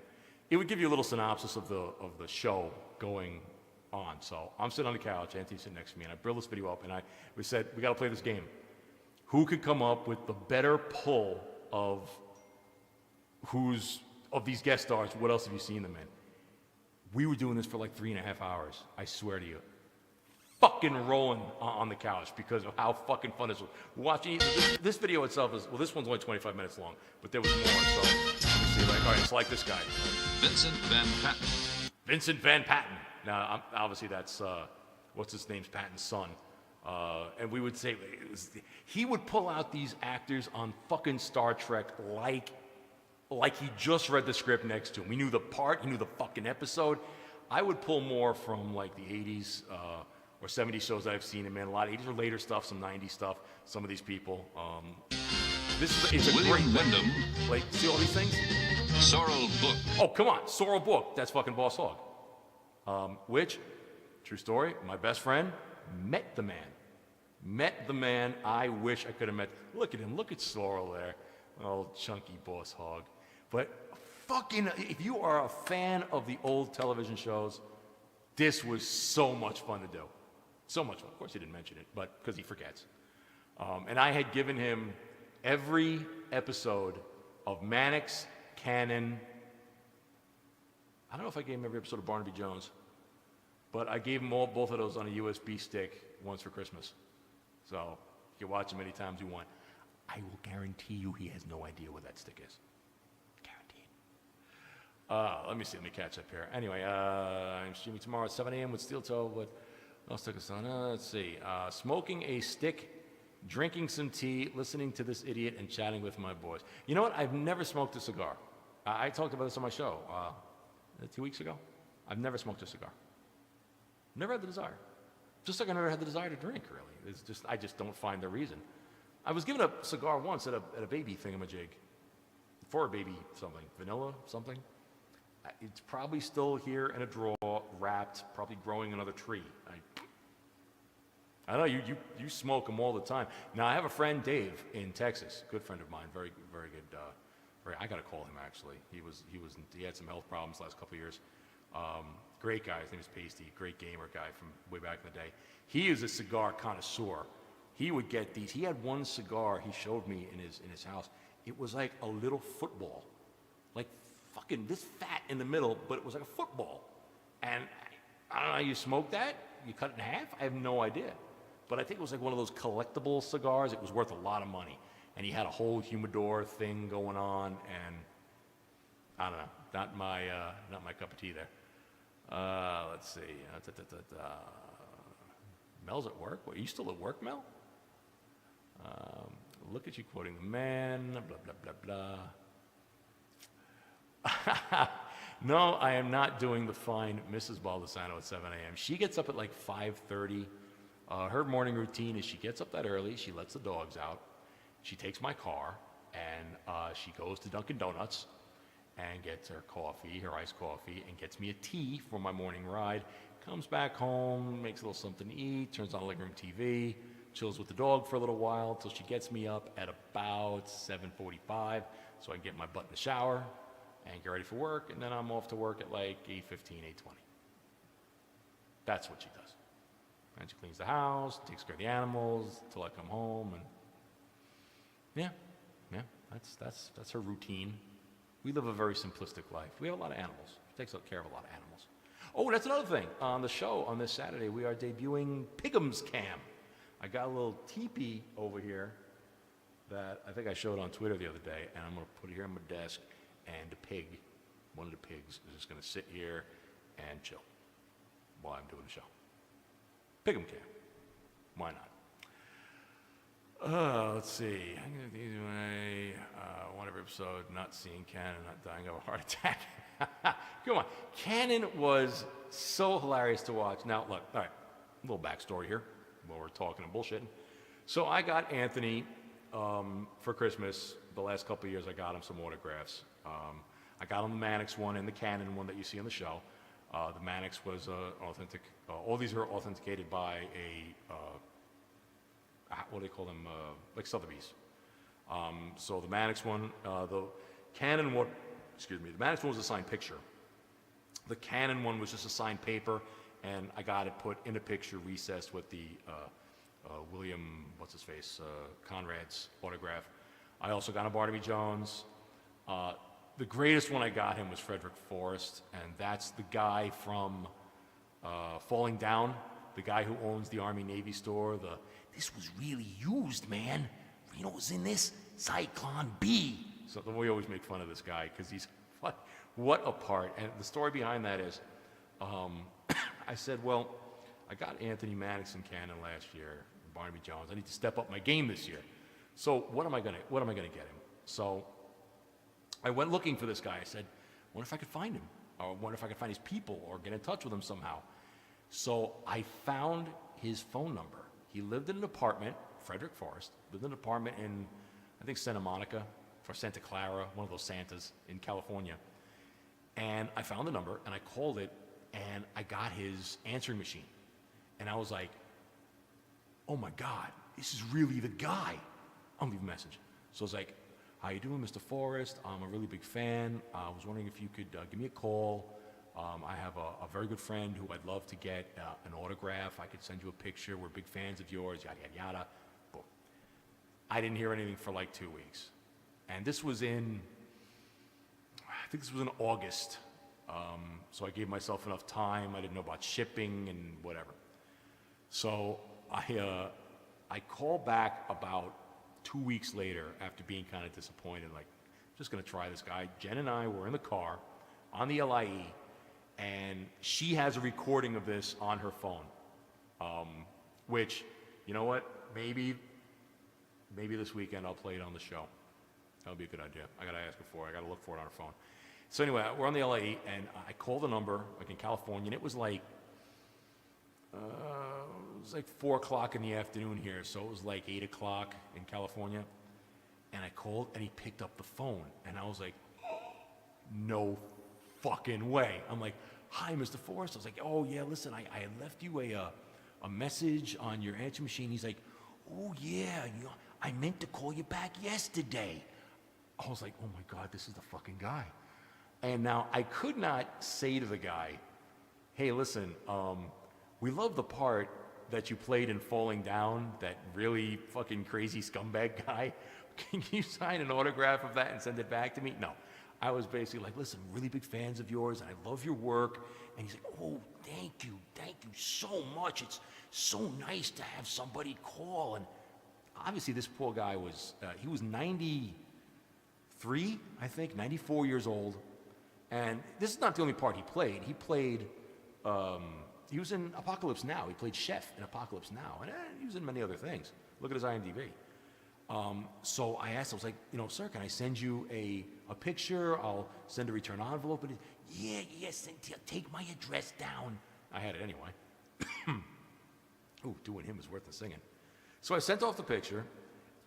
It would give you a little synopsis of the show going on. So I'm sitting on the couch, Anthony's sitting next to me, and I built this video up, and we said, we got to play this game. Who could come up with the better pull of these guest stars? What else have you seen them in? We were doing this for like 3.5 hours. I swear to you. Fucking rolling on the couch because of how fucking fun this was. Watching this video itself this one's only 25 minutes long, but there was more. So let's see, all right, it's like this guy. Vincent Van Patten. Vincent Van Patten. Now, obviously that's what's his name's Patton's son. And we would say, he would pull out these actors on fucking Star Trek like he just read the script next to him. He knew the part, he knew the fucking episode. I would pull more from like the 80s or 70s shows that I've seen him in. A lot of 80s or later stuff, some 90s stuff, some of these people. It's a William great Wyndham. Like, see all these things? Sorrel Book. Oh, come on, Sorrel Book. That's fucking Boss Hog. Which, true story, my best friend met the man. Met the man I wish I could have met. Look at him. Look at Sorrel there. Oh, chunky Boss Hog. But fucking, if you are a fan of the old television shows, this was so much fun to do. So much fun. Of course, he didn't mention it, but because he forgets. And I had given him every episode of Mannix, Cannon. I don't know if I gave him every episode of Barnaby Jones, but I gave him both of those on a USB stick once for Christmas. So you can watch them any times you want. I will guarantee you he has no idea what that stick is. Guaranteed. Let me see. Let me catch up here. Anyway, I'm streaming tomorrow at 7 a.m. with Steel Toe, but I'll stick us on. Let's see. Smoking a stick, drinking some tea, listening to this idiot, and chatting with my boys. You know what? I've never smoked a cigar. I talked about this on my show 2 weeks ago. I've never smoked a cigar. Never had the desire. Just like I never had the desire to drink, really. It's just, I just don't find the reason. I was given a cigar once at a baby thingamajig. For a baby something. Vanilla something. It's probably still here in a drawer, wrapped, probably growing another tree. I know you smoke them all the time. Now, I have a friend, Dave, in Texas, good friend of mine, very, very good. I got to call him, actually. He had some health problems the last couple of years. Great guy. His name is Pasty. Great gamer guy from way back in the day. He is a cigar connoisseur. He would get these. He had one cigar he showed me in his house. It was like a little football, like fucking this fat in the middle, but it was like a football. And I don't know how you smoke that. You cut it in half? I have no idea. But I think it was like one of those collectible cigars. It was worth a lot of money. And he had a whole humidor thing going on, and I don't know, not my cup of tea there. Let's see. Mel's at work. What, are you still at work, Mel? Look at you quoting the man, blah, blah, blah, blah. No, I am not doing the fine Mrs. Baldessano at 7 a.m. She gets up at like 5:30. Her morning routine is she gets up that early, she lets the dogs out, she takes my car, and she goes to Dunkin' Donuts and gets her coffee, her iced coffee, and gets me a tea for my morning ride, comes back home, makes a little something to eat, turns on the living room TV, chills with the dog for a little while till she gets me up at about 7:45 so I can get my butt in the shower and get ready for work, and then I'm off to work at like 8:15, 8:20. That's what she does. And she cleans the house, takes care of the animals till I come home, and yeah, that's her routine. We live a very simplistic life. We have a lot of animals. She takes care of a lot of animals. Oh, that's another thing. On the show on this Saturday, we are debuting Pig'em's Cam. I got a little teepee over here that I think I showed on Twitter the other day, and I'm going to put it here on my desk, and the pig, one of the pigs, is just going to sit here and chill while I'm doing the show. Pig'em Cam. Why not? Let's see. I'm going to do one every episode, not seeing Cannon, not dying of a heart attack. Come on. Cannon was so hilarious to watch. Now, look, all right, a little backstory here while we're talking and bullshitting. So I got Anthony for Christmas. The last couple of years, I got him some autographs. I got him the Mannix one and the Cannon one that you see on the show. The Mannix was authentic. All these are authenticated by a, what do they call them? Like Sotheby's. So the Mannix one, the Cannon one, the Mannix one was a signed picture. The Cannon one was just a signed paper, and I got it put in a picture recessed with the William, Conrad's autograph. I also got a Barnaby Jones. The greatest one I got him was Frederick Forrest, and that's the guy from Falling Down, the guy who owns the Army-Navy store. This was really used, man. You know what was in this? Zyklon B. So we always make fun of this guy because he's, what a part. And the story behind that is, I said, well, I got Anthony Madison Cannon last year, Barnaby Jones. I need to step up my game this year. So what am I gonna get him? So I went looking for this guy. I said, what if I could find him? Or what if I could find his people or get in touch with him somehow? So I found his phone number. He lived in an apartment, Frederick Forest, lived in an apartment in, I think, Santa Monica or Santa Clara, one of those Santas in California. And I found the number, and I called it, and I got his answering machine. And I was like, oh my God, this is really the guy. I'll leave a message. So I was like, how you doing, Mr. Forrest? I'm a really big fan. I was wondering if you could give me a call. I have a very good friend who I'd love to get an autograph. I could send you a picture. We're big fans of yours, yada, yada, yada. Boom. I didn't hear anything for like 2 weeks. And this was in, I think this was in August. So I gave myself enough time. I didn't know about shipping and whatever. So I called back about 2 weeks later after being kind of disappointed, like, I'm just going to try this guy. Jen and I were in the car on the LIE, and she has a recording of this on her phone, which, you know what, maybe this weekend I'll play it on the show. That would be a good idea. I got to ask her for it. I got to look for it on her phone. So anyway, we're on the LIE, and I called the number, like in California, and it was like 4 o'clock in the afternoon here, so it was like 8 o'clock in California. And I called, and he picked up the phone, and I was like, oh, no fucking way. I'm like, hi, Mr. Forrest. I was like, oh yeah, listen, I had left you a message on your answer machine. He's like, oh yeah, I meant to call you back yesterday. I was like, oh my God, this is the fucking guy. And now I could not say to the guy, hey, listen, we love the part that you played in Falling Down, that really fucking crazy scumbag guy. Can you sign an autograph of that and send it back to me? No. I was basically like, listen, really big fans of yours, and I love your work. And he's like, oh, thank you so much. It's so nice to have somebody call. And obviously this poor guy was, he was 93, I think, 94 years old. And this is not the only part he played. He played, he was in Apocalypse Now. He played Chef in Apocalypse Now. And he was in many other things. Look at his IMDb. So I asked him, I was like, sir, can I send you a picture? I'll send a return envelope. And yes, take my address down. I had it anyway. Ooh, doing him is worth the singing. So I sent off the picture,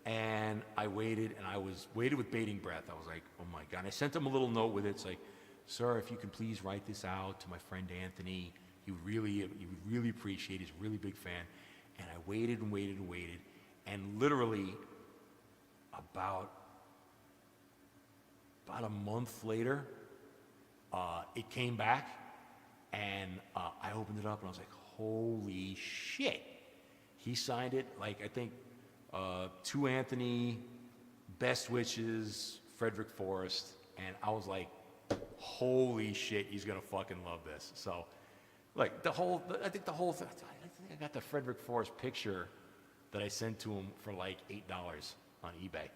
and I waited, and I waited with bating breath. I was like, oh my God. And I sent him a little note with it. It's like, sir, if you can please write this out to my friend Anthony. He would really appreciate it. He's a really big fan. And I waited and waited and waited. And literally about a month later, it came back, and I opened it up, and I was like, holy shit. He signed it, like, I think, to Anthony, best wishes, Frederick Forrest, and I was like, holy shit, he's gonna fucking love this. So, like, I think I got the Frederick Forrest picture that I sent to him for like $8 on eBay.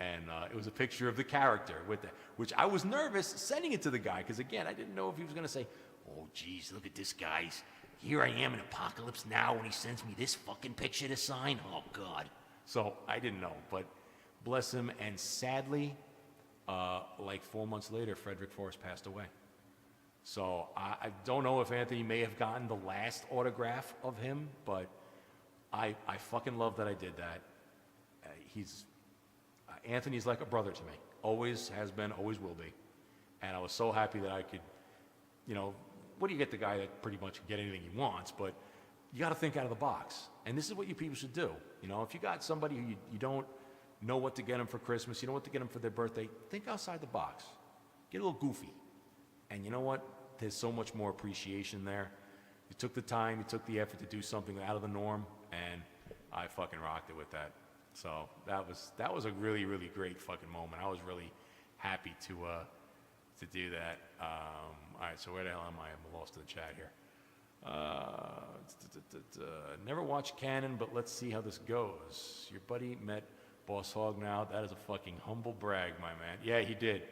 And it was a picture of the character with which I was nervous sending it to the guy, because again, I didn't know if he was gonna say, oh geez, look at this guy's, here I am in Apocalypse Now, and he sends me this fucking picture to sign. Oh God. So I didn't know, but bless him. And sadly, like 4 months later, Frederick Forrest passed away. So I don't know if Anthony may have gotten the last autograph of him, but I fucking love that I did that. Anthony's like a brother to me. Always has been, always will be. And I was so happy that I could, what do you get the guy that pretty much can get anything he wants, but you got to think out of the box. And this is what you people should do. If you got somebody who you don't know what to get them for Christmas, you know what to get them for their birthday, think outside the box. Get a little goofy. And you know what? There's so much more appreciation there. You took the time, you took the effort to do something out of the norm, and I fucking rocked it with that. So that was a really, really great fucking moment. I was really happy to do that. All right, so where the hell am I? I'm lost in the chat here. Never watched Canon, but let's see how this goes. Your buddy met Boss Hogg now. That is a fucking humble brag, my man. Yeah, he did.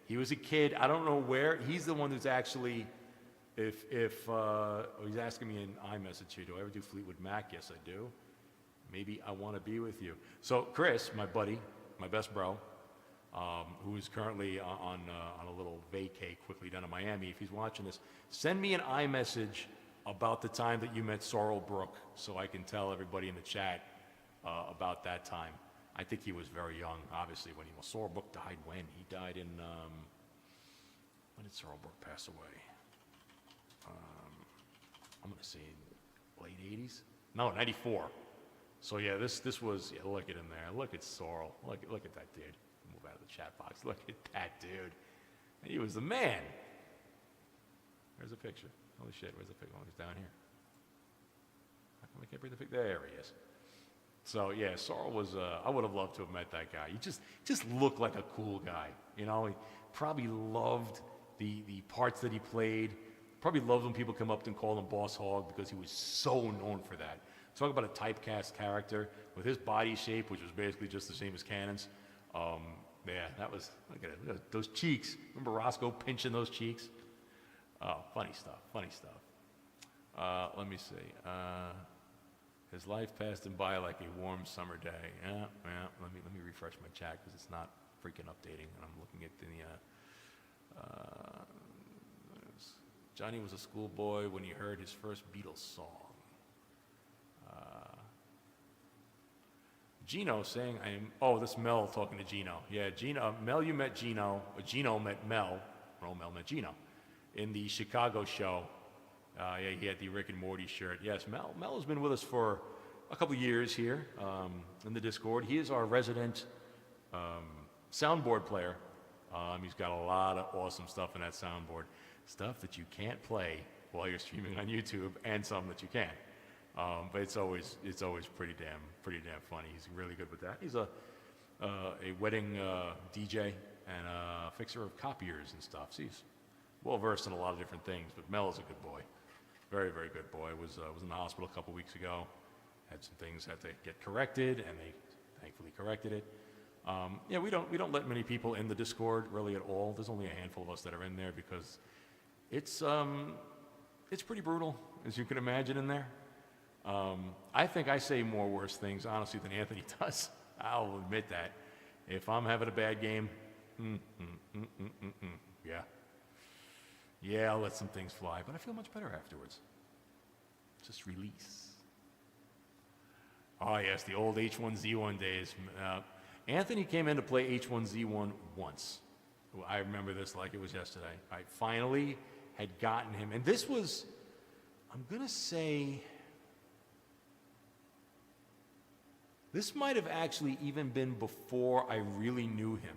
He was a kid. I don't know where. He's the one who's actually He's asking me in iMessage here, do I ever do Fleetwood Mac? Yes, I do. Maybe I Want to Be With You. So Chris, my buddy, my best bro, who is currently on a little vacay quickly down in Miami, if he's watching this, send me an iMessage about the time that you met Sorrel Brook so I can tell everybody in the chat about that time. I think he was very young, obviously, when Sorrel Brook died when? He died in, when did Sorrel Brook pass away? I'm going to say late 80s? No, 94. So yeah, this was, yeah, look at him there. Look at Sorrel. Look at that dude. Move out of the chat box. Look at that dude. He was the man. There's a picture. Holy shit, where's the picture? Oh, he's down here. How come I can't bring the picture? There he is. So yeah, Sorrel was, I would have loved to have met that guy. He just looked like a cool guy. You know, he probably loved the parts that he played. Probably loved when people come up and call him Boss Hog because he was so known for that. Talk about a typecast character with his body shape, which was basically just the same as Cannon's. Yeah, that was, look at it, look at those cheeks. Remember Roscoe pinching those cheeks? Oh, funny stuff, funny stuff. Let me see. His life passed him by like a warm summer day. Yeah, let me refresh my chat because it's not freaking updating, and I'm looking at the, Johnny was a schoolboy when he heard his first Beatles song. Gino saying, this is Mel talking to Gino. Yeah, Gino, Mel, you met Gino, or Gino met Mel, no, Mel met Gino, in the Chicago show. Yeah, he had the Rick and Morty shirt. Yes, Mel has been with us for a couple years here in the Discord. He is our resident soundboard player. He's got a lot of awesome stuff in that soundboard. Stuff that you can't play while you're streaming on YouTube, and some that you can. But it's always pretty damn funny. He's really good with that. He's a wedding DJ and a fixer of copiers and stuff. So he's well versed in a lot of different things. But Mel is a good boy, very good boy. Was in the hospital a couple weeks ago. Had some things had to get corrected, and they thankfully corrected it. Yeah, we don't let many people in the Discord really at all. There's only a handful of us that are in there because it's pretty brutal, as you can imagine in there. I think I say more worse things, honestly, than Anthony does. I'll admit that. If I'm having a bad game, yeah, I'll let some things fly, but I feel much better afterwards. Just release. Oh, yes, the old H1Z1 days. Anthony came in to play H1Z1 once. I remember this like it was yesterday. I finally had gotten him, and this was, I'm going to say, this might have actually even been before I really knew him.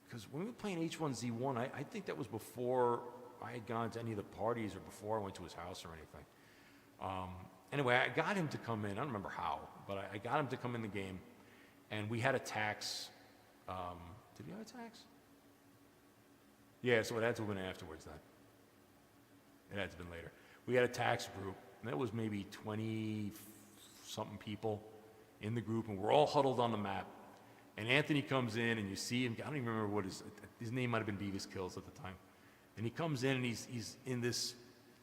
Because when we were playing H1Z1, I think that was before I had gone to any of the parties or before I went to his house or anything. Anyway, I got him to come in. I don't remember how, but I got him to come in the game, and we had a tax. Did we have a tax? Yeah, so it had to have been afterwards then. It had to have been later. We had a tax group, and that was maybe 20-something people in the group, and we're all huddled on the map. And Anthony comes in, and you see him. I don't even remember what his name might have been Beavis Kills at the time. And he comes in, and he's in this,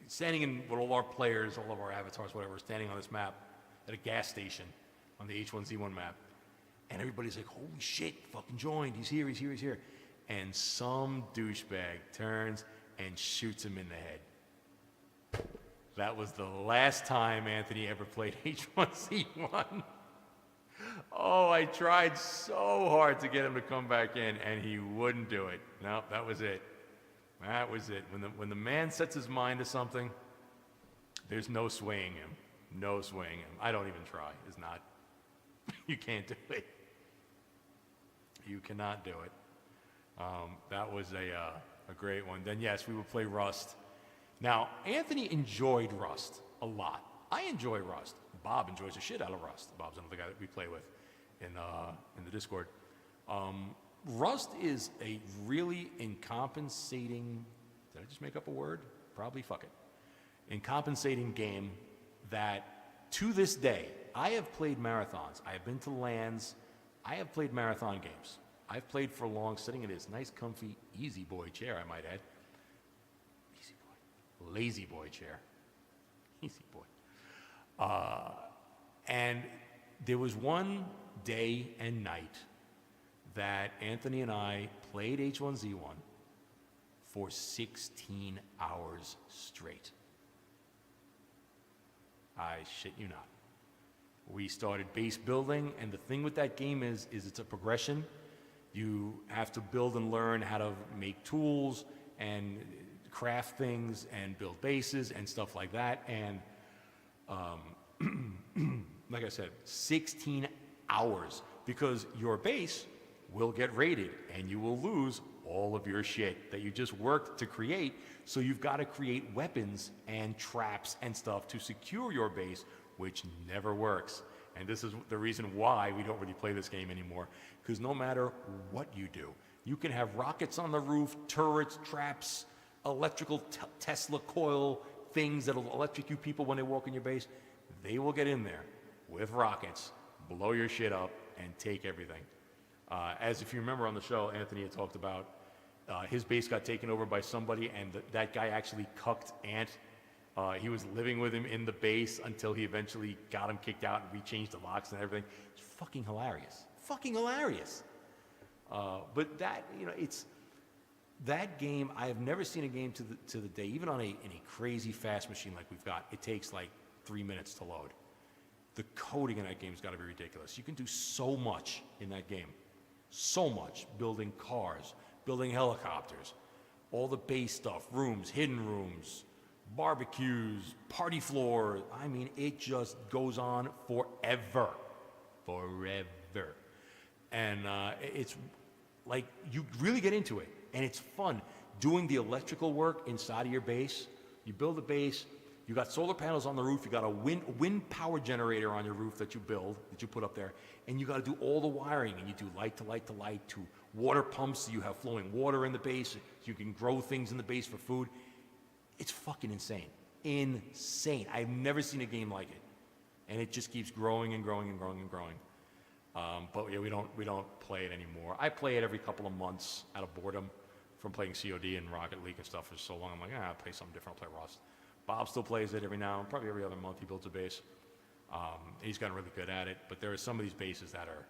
standing in with all our players, all of our avatars, whatever, standing on this map at a gas station on the H1Z1 map. And everybody's like, holy shit, fucking joined. He's here, he's here, he's here. And some douchebag turns and shoots him in the head. That was the last time Anthony ever played H1Z1. Oh, I tried so hard to get him to come back in, and he wouldn't do it. No, that was it. That was it. When the man sets his mind to something, there's no swaying him. No swaying him. I don't even try. It's not. You can't do it. You cannot do it. That was a great one. Then, yes, we would play Rust. Now, Anthony enjoyed Rust a lot. I enjoy Rust. Bob enjoys the shit out of Rust. Bob's another guy that we play with in the Discord. Rust is a really incompensating, did I just make up a word? Probably, fuck it. Incompensating game that, to this day, I have played marathons. I have been to LANs. I have played marathon games. I've played for long, sitting in this nice, comfy, easy boy chair, I might add, lazy boy chair. Easy boy. And there was one day and night that Anthony and I played H1Z1 for 16 hours straight. I shit you not. We started base building, and the thing with that game is it's a progression. You have to build and learn how to make tools and craft things and build bases and stuff like that. And like I said, 16 hours, because your base will get raided and you will lose all of your shit that you just worked to create. So you've got to create weapons and traps and stuff to secure your base, which never works. And this is the reason why we don't really play this game anymore, because no matter what you do, you can have rockets on the roof, turrets, traps, electrical Tesla coil things that'll electrocute people when they walk in your base. They will get in there with rockets, blow your shit up, and take everything. As if you remember on the show, Anthony had talked about his base got taken over by somebody, and that guy actually cucked Ant. He was living with him in the base until he eventually got him kicked out, and we changed the locks and everything. It's fucking hilarious. Fucking hilarious. But that, it's that game. I have never seen a game to the day, even on in a crazy fast machine like we've got. It takes like 3 minutes to load. The coding in that game's got to be ridiculous. You can do so much in that game. So much. Building cars, building helicopters, all the base stuff, rooms, hidden rooms, barbecues, party floor. I mean, it just goes on forever. Forever. And it's like, you really get into it. And it's fun doing the electrical work inside of your base. You build a base. You got solar panels on the roof. You got a wind power generator on your roof that you put up there. And you got to do all the wiring. And you do light to light to light to water pumps. So you have flowing water in the base. So you can grow things in the base for food. It's fucking insane. Insane. I've never seen a game like it. And it just keeps growing and growing and growing and growing. But yeah, we don't play it anymore. I play it every couple of months out of boredom from playing COD and Rocket League and stuff for so long. I'm like, I'll play something different. I'll play Rust. Bob still plays it every now and probably every other month. He builds a base. He's gotten really good at it. But there are some of these bases that are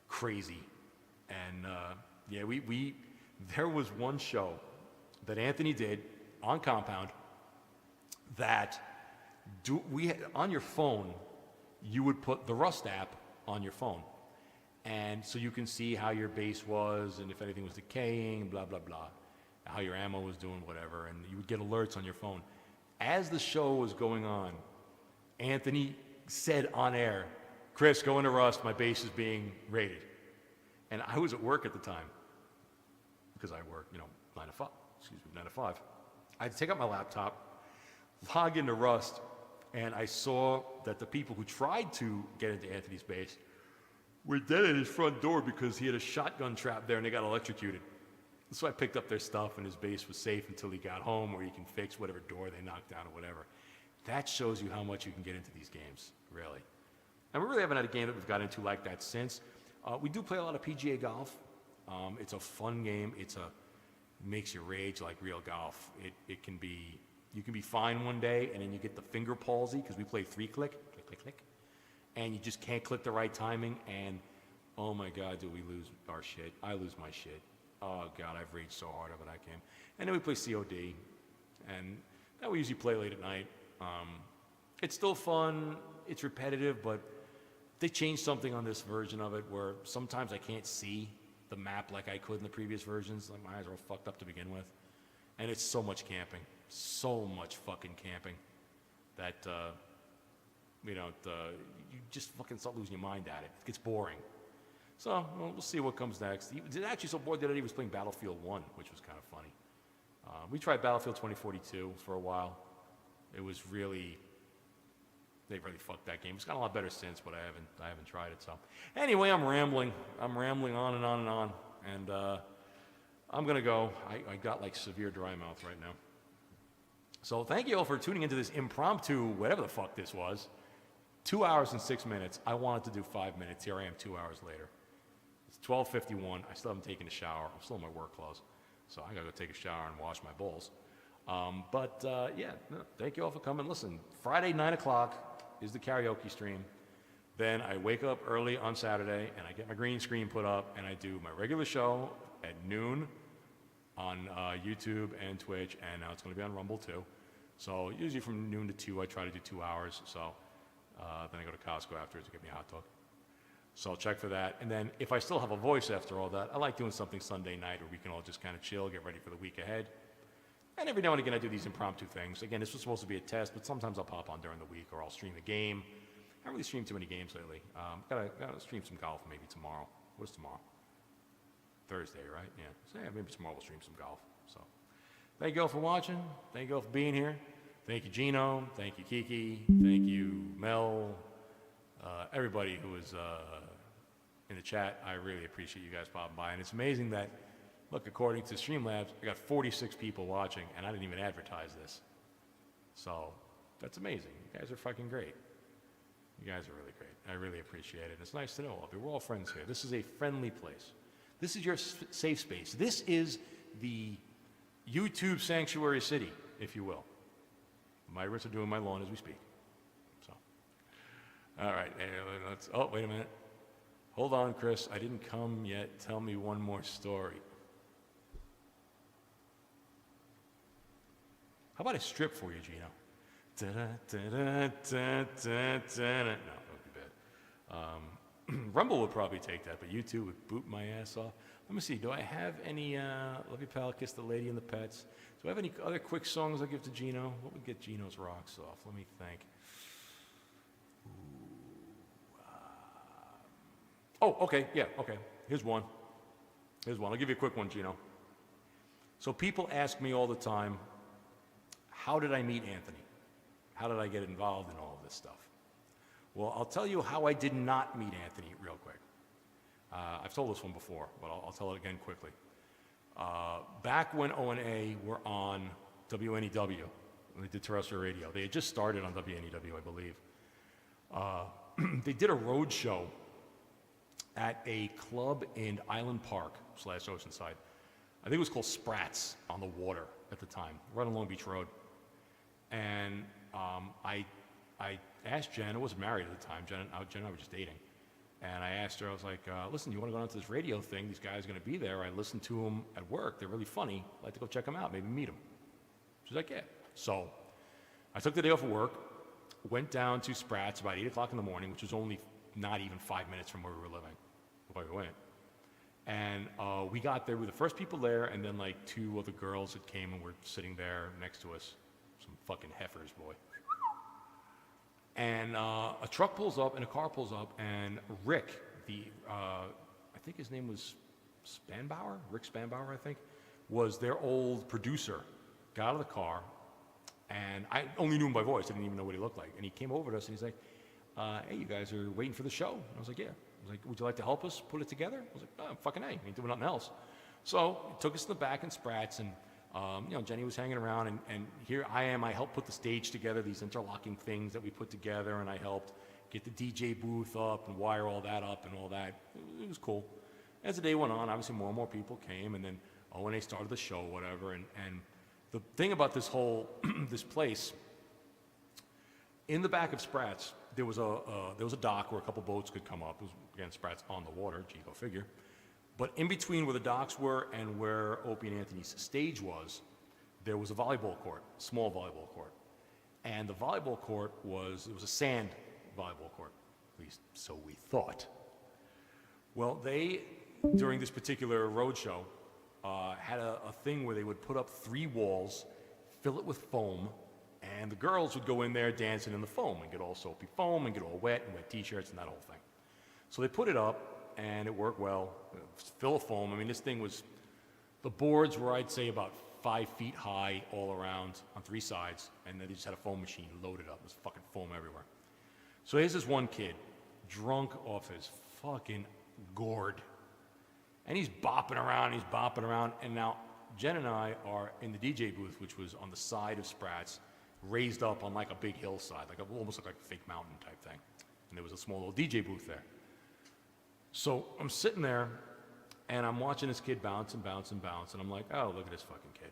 crazy. And yeah, there was one show that Anthony did on Compound that on your phone, you would put the Rust app on your phone. And so you can see how your base was and if anything was decaying, blah, blah, blah, how your ammo was doing, whatever. And you would get alerts on your phone. As the show was going on, Anthony said on air, "Chris, go into Rust, my base is being raided." And I was at work at the time, because I work, 9 to 5. I had to take out my laptop, log into Rust, and I saw that the people who tried to get into Anthony's base were dead at his front door because he had a shotgun trap there and they got electrocuted. So I picked up their stuff and his base was safe until he got home, where he can fix whatever door they knocked down or whatever. That shows you how much you can get into these games, really. And we really haven't had a game that we've got into like that since. We do play a lot of PGA golf. It's a fun game. Makes you rage like real golf. You can be fine one day and then you get the finger palsy because we play 3-click, click, click, click. And you just can't click the right timing, and oh my God, do we lose our shit. I lose my shit. Oh God, I've raged so hard over that game. And then we play COD, and that we usually play late at night. It's still fun, it's repetitive, but they changed something on this version of it where sometimes I can't see the map like I could in the previous versions. Like, my eyes are all fucked up to begin with. And it's so much camping, so much fucking camping that, you just fucking start losing your mind at it. It gets boring. So, we'll see what comes next. He was actually so bored that he was playing Battlefield 1, which was kind of funny. We tried Battlefield 2042 for a while. They really fucked that game. It's gotten a lot better since, but I haven't tried it. So, anyway, I'm rambling on and on and on, and I'm gonna go. I got like severe dry mouth right now. So, thank you all for tuning into this impromptu, whatever the fuck this was. 2 hours and 6 minutes. I wanted to do 5 minutes. Here I am 2 hours later. It's 12:51. I still haven't taken a shower. I'm still in my work clothes. So I gotta go take a shower and wash my balls. Yeah, no, thank you all for coming. Listen, Friday, 9 o'clock is the karaoke stream. Then I wake up early on Saturday, and I get my green screen put up, and I do my regular show at noon on YouTube and Twitch, and now it's going to be on Rumble too. So usually from noon to 2, I try to do 2 hours. So then I go to Costco afterwards to get me a hot dog. So I'll check for that. And then if I still have a voice after all that, I like doing something Sunday night where we can all just kind of chill, get ready for the week ahead. And every now and again I do these impromptu things. Again, this was supposed to be a test, but sometimes I'll pop on during the week or I'll stream a game. I haven't really streamed too many games lately. Gotta stream some golf maybe tomorrow. What's tomorrow? Thursday, right? Yeah. So yeah, maybe tomorrow we'll stream some golf. So thank you all for watching. Thank you all for being here. Thank you, Gino. Thank you, Kiki. Thank you, Mel. Everybody who was in the chat, I really appreciate you guys popping by. And it's amazing that, look, according to Streamlabs, I got 46 people watching, and I didn't even advertise this. So that's amazing. You guys are fucking great. You guys are really great. I really appreciate it. It's nice to know all of you. We're all friends here. This is a friendly place. This is your safe space. This is the YouTube sanctuary city, if you will. My Roots are doing my lawn as we speak. So, all right. Let's. Oh, wait a minute. Hold on, Chris. I didn't come yet. Tell me one more story. How about a strip for you, Gino? No, that would be bad. Rumble would probably take that, but YouTube would boot my ass off. Let me see. Do I have any Love You Pal, Kiss the Lady and the Pets? Do I have any other quick songs I'll give to Gino? What would get Gino's rocks off? Let me think. Oh, okay. Yeah, okay. Here's one. I'll give you a quick one, Gino. So people ask me all the time, how did I meet Anthony? How did I get involved in all of this stuff? Well, I'll tell you how I did not meet Anthony real quick. I've told this one before, but I'll tell it again quickly. Back when O&A were on WNEW, when they did terrestrial radio, they had just started on WNEW, I believe. They did a road show at a club in Island Park / Oceanside. I think it was called Sprats on the water at the time, right on Long Beach Road. And I asked Jen, I wasn't married at the time, Jen and I were just dating. And I asked her, I was like, listen, you want to go down to this radio thing? These guys are going to be there. I listened to them at work. They're really funny. I'd like to go check them out, maybe meet them. She's like, yeah. So I took the day off of work, went down to Sprats about 8 o'clock in the morning, which was only not even 5 minutes from where we were living, before we went. And we got there, we were the first people there, and then like 2 other girls that came and were sitting there next to us. Some fucking heifers, boy. And a truck pulls up and a car pulls up, and Rick, I think his name was Spanbauer, Rick Spanbauer, I think, was their old producer, got out of the car, and I only knew him by voice, I didn't even know what he looked like. And he came over to us and he's like, hey, you guys are waiting for the show? And I was like, yeah. I was like, would you like to help us put it together? I was like, oh, fucking A, ain't doing nothing else. So he took us to the back in Sprats, and Jenny was hanging around, and here I am. I helped put the stage together, these interlocking things that we put together, and I helped get the DJ booth up and wire all that up and all that. It was cool. As the day went on, obviously more and more people came, and then when they started the show, whatever. And the thing about this whole this place, in the back of Sprats, there was a dock where a couple boats could come up. It was, again, Sprats on the water, gee, go figure. But in between where the docks were and where Opie and Anthony's stage was, there was a volleyball court, small volleyball court. And the volleyball court it was a sand volleyball court, at least so we thought. Well, they, during this particular road show, had a thing where they would put up 3 walls, fill it with foam, and the girls would go in there dancing in the foam and get all soapy foam and get all wet and wet t-shirts and that whole thing. So they put it up, and it worked well. Full of foam. I mean, this thing was, the boards were, I'd say, about 5 feet high all around on 3 sides, and then they just had a foam machine loaded up. There's fucking foam everywhere. So here's this one kid, drunk off his fucking gourd, and he's bopping around, and now Jen and I are in the DJ booth, which was on the side of Sprats, raised up on like a big hillside, almost like a fake mountain type thing, and there was a small little DJ booth there. So I'm sitting there, and I'm watching this kid bounce and bounce and bounce, and I'm like, oh, look at this fucking kid.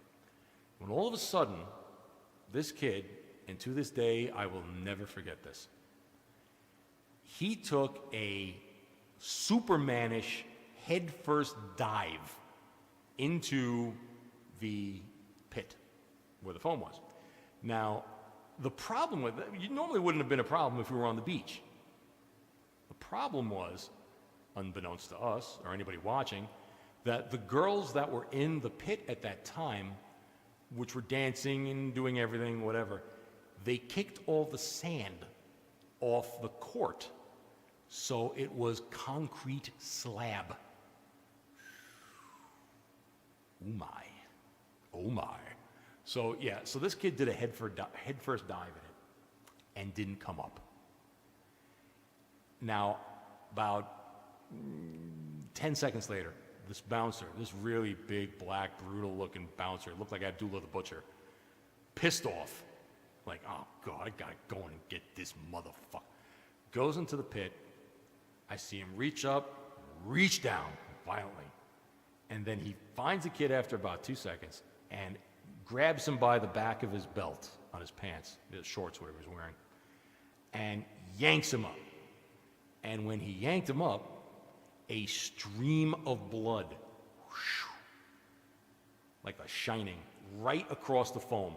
when all of a sudden, this kid, and to this day, I will never forget this, he took a Supermanish headfirst dive into the pit where the foam was. Now, the problem with it, you normally wouldn't have been a problem if we were on the beach. The problem was, unbeknownst to us or anybody watching, that the girls that were in the pit at that time, which were dancing and doing everything, whatever, they kicked all the sand off the court. So it was concrete slab. Oh my. Oh my. So yeah, so this kid did a headfirst dive in it and didn't come up. Now, about 10 seconds later, this bouncer, this really big, black, brutal-looking bouncer, looked like Abdullah the Butcher, pissed off, like, oh, God, I gotta go in and get this motherfucker. Goes into the pit. I see him reach up, reach down violently, and then he finds the kid after about 2 seconds and grabs him by the back of his belt on his pants, his shorts, whatever he was wearing, and yanks him up. And when he yanked him up, a stream of blood, whoosh, like a shining, right across the foam.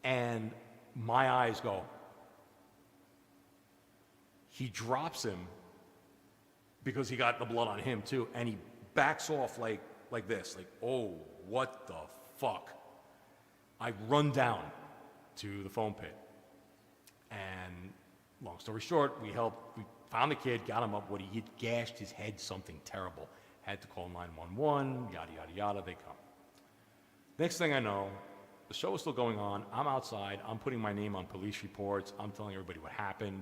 And my eyes go. He drops him because he got the blood on him too, and he backs off like this, like, oh, what the fuck? I run down to the foam pit, and long story short, we found the kid, got him up. He had gashed his head, something terrible. Had to call 911, yada, yada, yada. They come. Next thing I know, the show is still going on. I'm outside. I'm putting my name on police reports. I'm telling everybody what happened,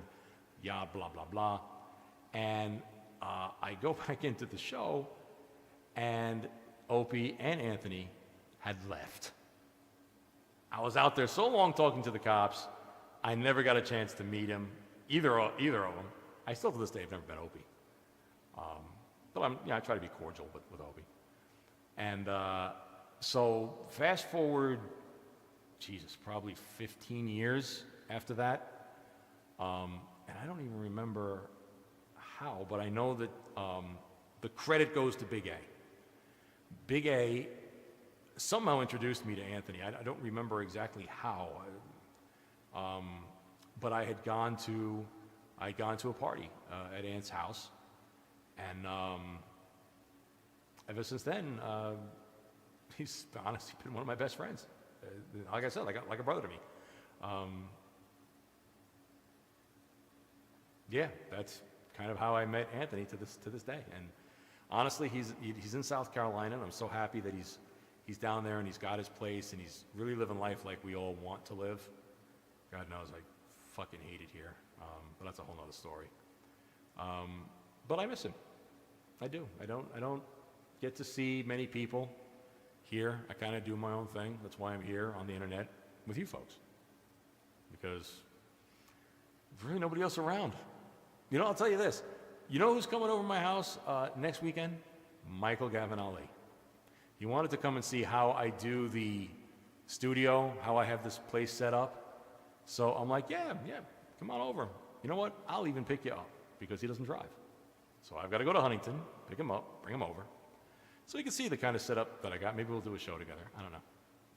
yeah, blah, blah, blah. And I go back into the show, and Opie and Anthony had left. I was out there so long talking to the cops, I never got a chance to meet him, either of them. I still to this day have never met Opie. But I try to be cordial with Opie. And so fast forward, Jesus, probably 15 years after that. And I don't even remember how, but I know that the credit goes to Big A. Big A somehow introduced me to Anthony. I don't remember exactly how. But I had gone to a party at Ant's house, and ever since then, he's honestly been one of my best friends. Like I said, like a brother to me. Yeah, that's kind of how I met Anthony to this day. And honestly, he's in South Carolina, and I'm so happy that he's down there and he's got his place and he's really living life like we all want to live. God knows I fucking hate it here, but that's a whole nother story. But I miss him. I do. I don't get to see many people here. I kind of do my own thing. That's why I'm here on the internet with you folks, because there's really nobody else around. You know, I'll tell you this. You know who's coming over to my house next weekend? Michael Gavinelli. He wanted to come and see how I do the studio, how I have this place set up. So I'm like, yeah, come on over. You know what? I'll even pick you up because he doesn't drive. So I've got to go to Huntington, pick him up, bring him over. So you can see the kind of setup that I got. Maybe we'll do a show together. I don't know.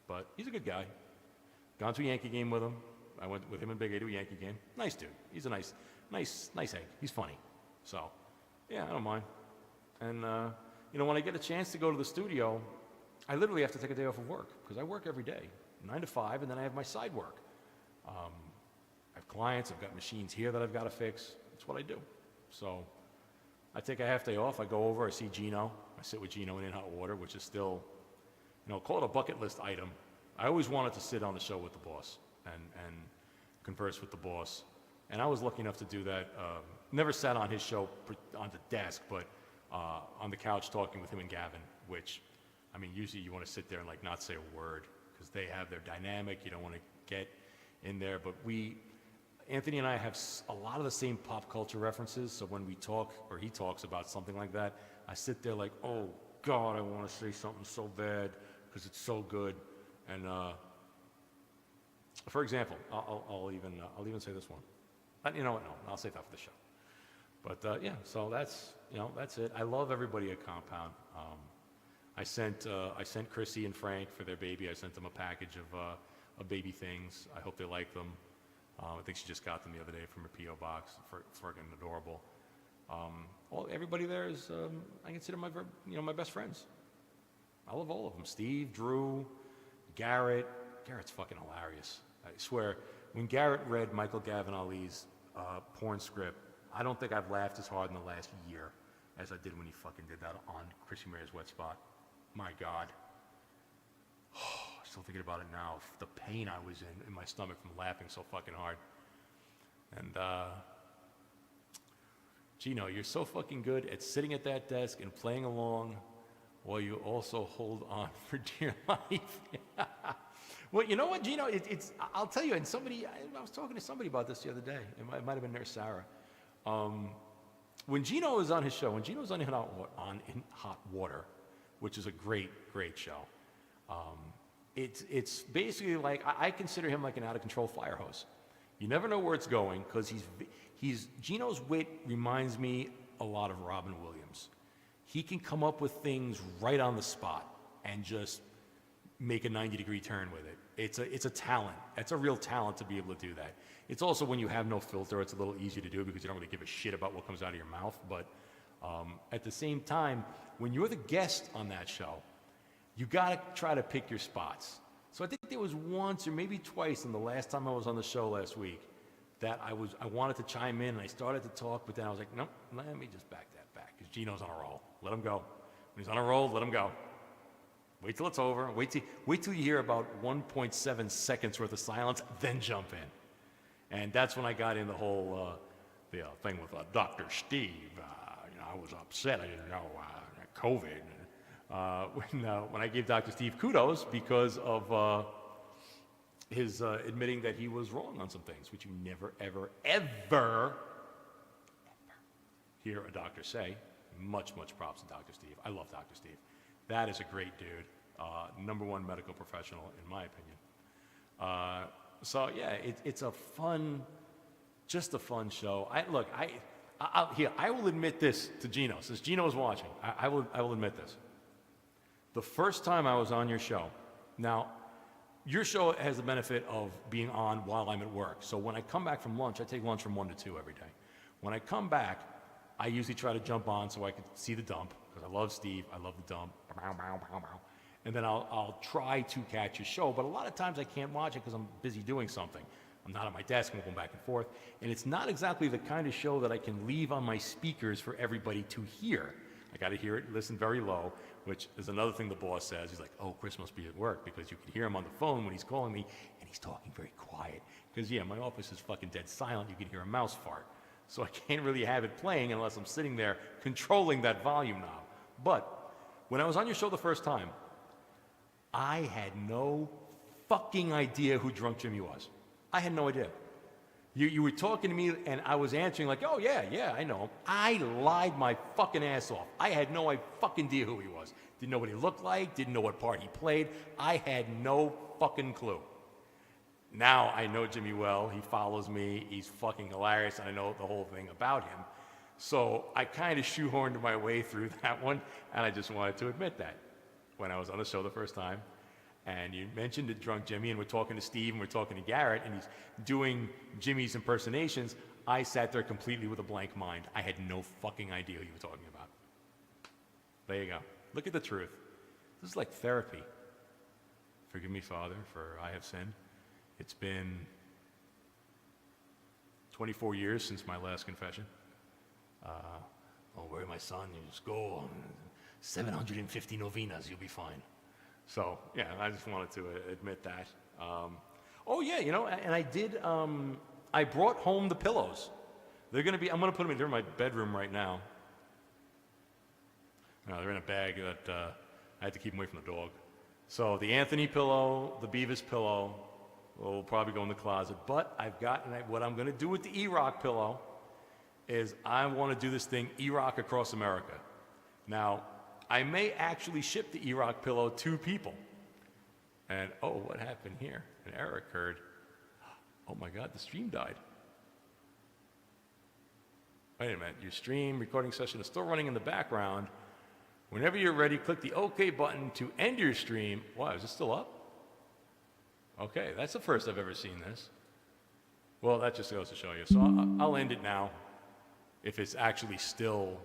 But he's a good guy. Gone to a Yankee game with him. I went with him and Big A to a Yankee game. Nice dude. He's a nice egg. He's funny. So, yeah, I don't mind. And, when I get a chance to go to the studio, I literally have to take a day off of work because I work every day, 9 to 5, and then I have my side work. I have clients. I've got machines here that I've got to fix. That's what I do. So I take a half day off. I go over. I see Gino. I sit with Gino in Hot Water, which is still, call it a bucket list item. I always wanted to sit on the show with the boss and converse with the boss. And I was lucky enough to do that. Never sat on his show on the desk, but on the couch talking with him and Gavin, which, usually you want to sit there and not say a word because they have their dynamic. You don't want to get in there. But Anthony and I have a lot of the same pop culture references. So when we talk or he talks about something like that, I sit there like, oh, God, I want to say something so bad because it's so good. And for example, I'll even say this one. You know what? No, I'll save that for the show. But yeah, so that's it. I love everybody at Compound. I sent Chrissy and Frank for their baby. I sent them a package of baby things. I hope they like them. I think she just got them the other day from her P.O. box. Friggin' adorable. Everybody there is, I consider my best friends. I love all of them. Steve, Drew, Garrett. Garrett's fucking hilarious. I swear, when Garrett read Michael Gavin Ali's porn script, I don't think I've laughed as hard in the last year as I did when he fucking did that on Chrissy Mayer's Wet Spot. My God. Still thinking about it now. The pain I was in my stomach from laughing so fucking hard. And Gino, you're so fucking good at sitting at that desk and playing along while you also hold on for dear life. Well, you know what, Gino? I'll tell you, and I was talking to somebody about this the other day. It might have been Nurse Sarah. When Gino was on his show, when Gino was on In Hot Water, which is a great, great show, it's basically like, I consider him like an out-of-control fire hose. You never know where it's going, because Gino's wit reminds me a lot of Robin Williams. He can come up with things right on the spot and just make a 90-degree turn with it. It's a talent. It's a real talent to be able to do that. It's also, when you have no filter, it's a little easier to do because you don't really give a shit about what comes out of your mouth. But at the same time, when you're the guest on that show, you got to try to pick your spots. So I think there was once or maybe twice in the last time I was on the show last week that I wanted to chime in and I started to talk, but then I was like, nope, let me just back that back because Gino's on a roll. Let him go. When he's on a roll, let him go. Wait till it's over. Wait till you hear about 1.7 seconds worth of silence, then jump in. And that's when I got in the whole thing with Dr. Steve. I was upset. I didn't know COVID. When I gave Dr. Steve kudos because of his admitting that he was wrong on some things, which you never, ever, ever hear a doctor say. Much, much props to Dr. Steve. I love Dr. Steve. That is a great dude. Number one medical professional, in my opinion. So yeah, it's a fun show. I will admit this to Gino, since Gino is watching. I will admit this. The first time I was on your show, now, your show has the benefit of being on while I'm at work. So when I come back from lunch, I take lunch from 1 to 2 every day. When I come back, I usually try to jump on so I can see the dump, because I love Steve, I love the dump. And then I'll try to catch a show, but a lot of times I can't watch it because I'm busy doing something. I'm not at my desk, I'm going back and forth. And it's not exactly the kind of show that I can leave on my speakers for everybody to hear. I got to hear it, listen very low, which is another thing the boss says. He's like, oh, Chris must be at work, because you can hear him on the phone when he's calling me, and he's talking very quiet. Because, yeah, my office is fucking dead silent. You can hear a mouse fart. So I can't really have it playing unless I'm sitting there controlling that volume knob. But when I was on your show the first time, I had no fucking idea who Drunk Jimmy was. I had no idea. You were talking to me, and I was answering like, oh, yeah, I know him. I lied my fucking ass off. I had no fucking idea who he was. Didn't know what he looked like, didn't know what part he played. I had no fucking clue. Now I know Jimmy well. He follows me. He's fucking hilarious, and I know the whole thing about him. So I kind of shoehorned my way through that one, and I just wanted to admit that when I was on the show the first time. And you mentioned it, Drunk Jimmy, and we're talking to Steve, and we're talking to Garrett, and he's doing Jimmy's impersonations. I sat there completely with a blank mind. I had no fucking idea who you were talking about. There you go. Look at the truth. This is like therapy. Forgive me, Father, for I have sinned. It's been 24 years since my last confession. Don't worry, my son, you just go on 750 novenas, you'll be fine. So, yeah, I just wanted to admit that. Oh, yeah, and I did, I brought home the pillows. I'm going to put them they're in my bedroom right now. No, they're in a bag that I had to keep them away from the dog. So the Anthony pillow, the Beavis pillow, will probably go in the closet. But what I'm going to do with the E-Rock pillow is I want to do this thing E-Rock across America. Now, I may actually ship the E-Rock pillow to people. And, oh, what happened here? An error occurred. Oh my God, the stream died. Wait a minute, your stream recording session is still running in the background. Whenever you're ready, click the OK button to end your stream. Wow, is it still up? Okay, that's the first I've ever seen this. Well, that just goes to show you. So I'll end it now. If it's actually still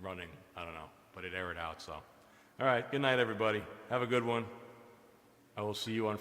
running, I don't know, but it errored out, so. All right, good night, everybody. Have a good one. I will see you on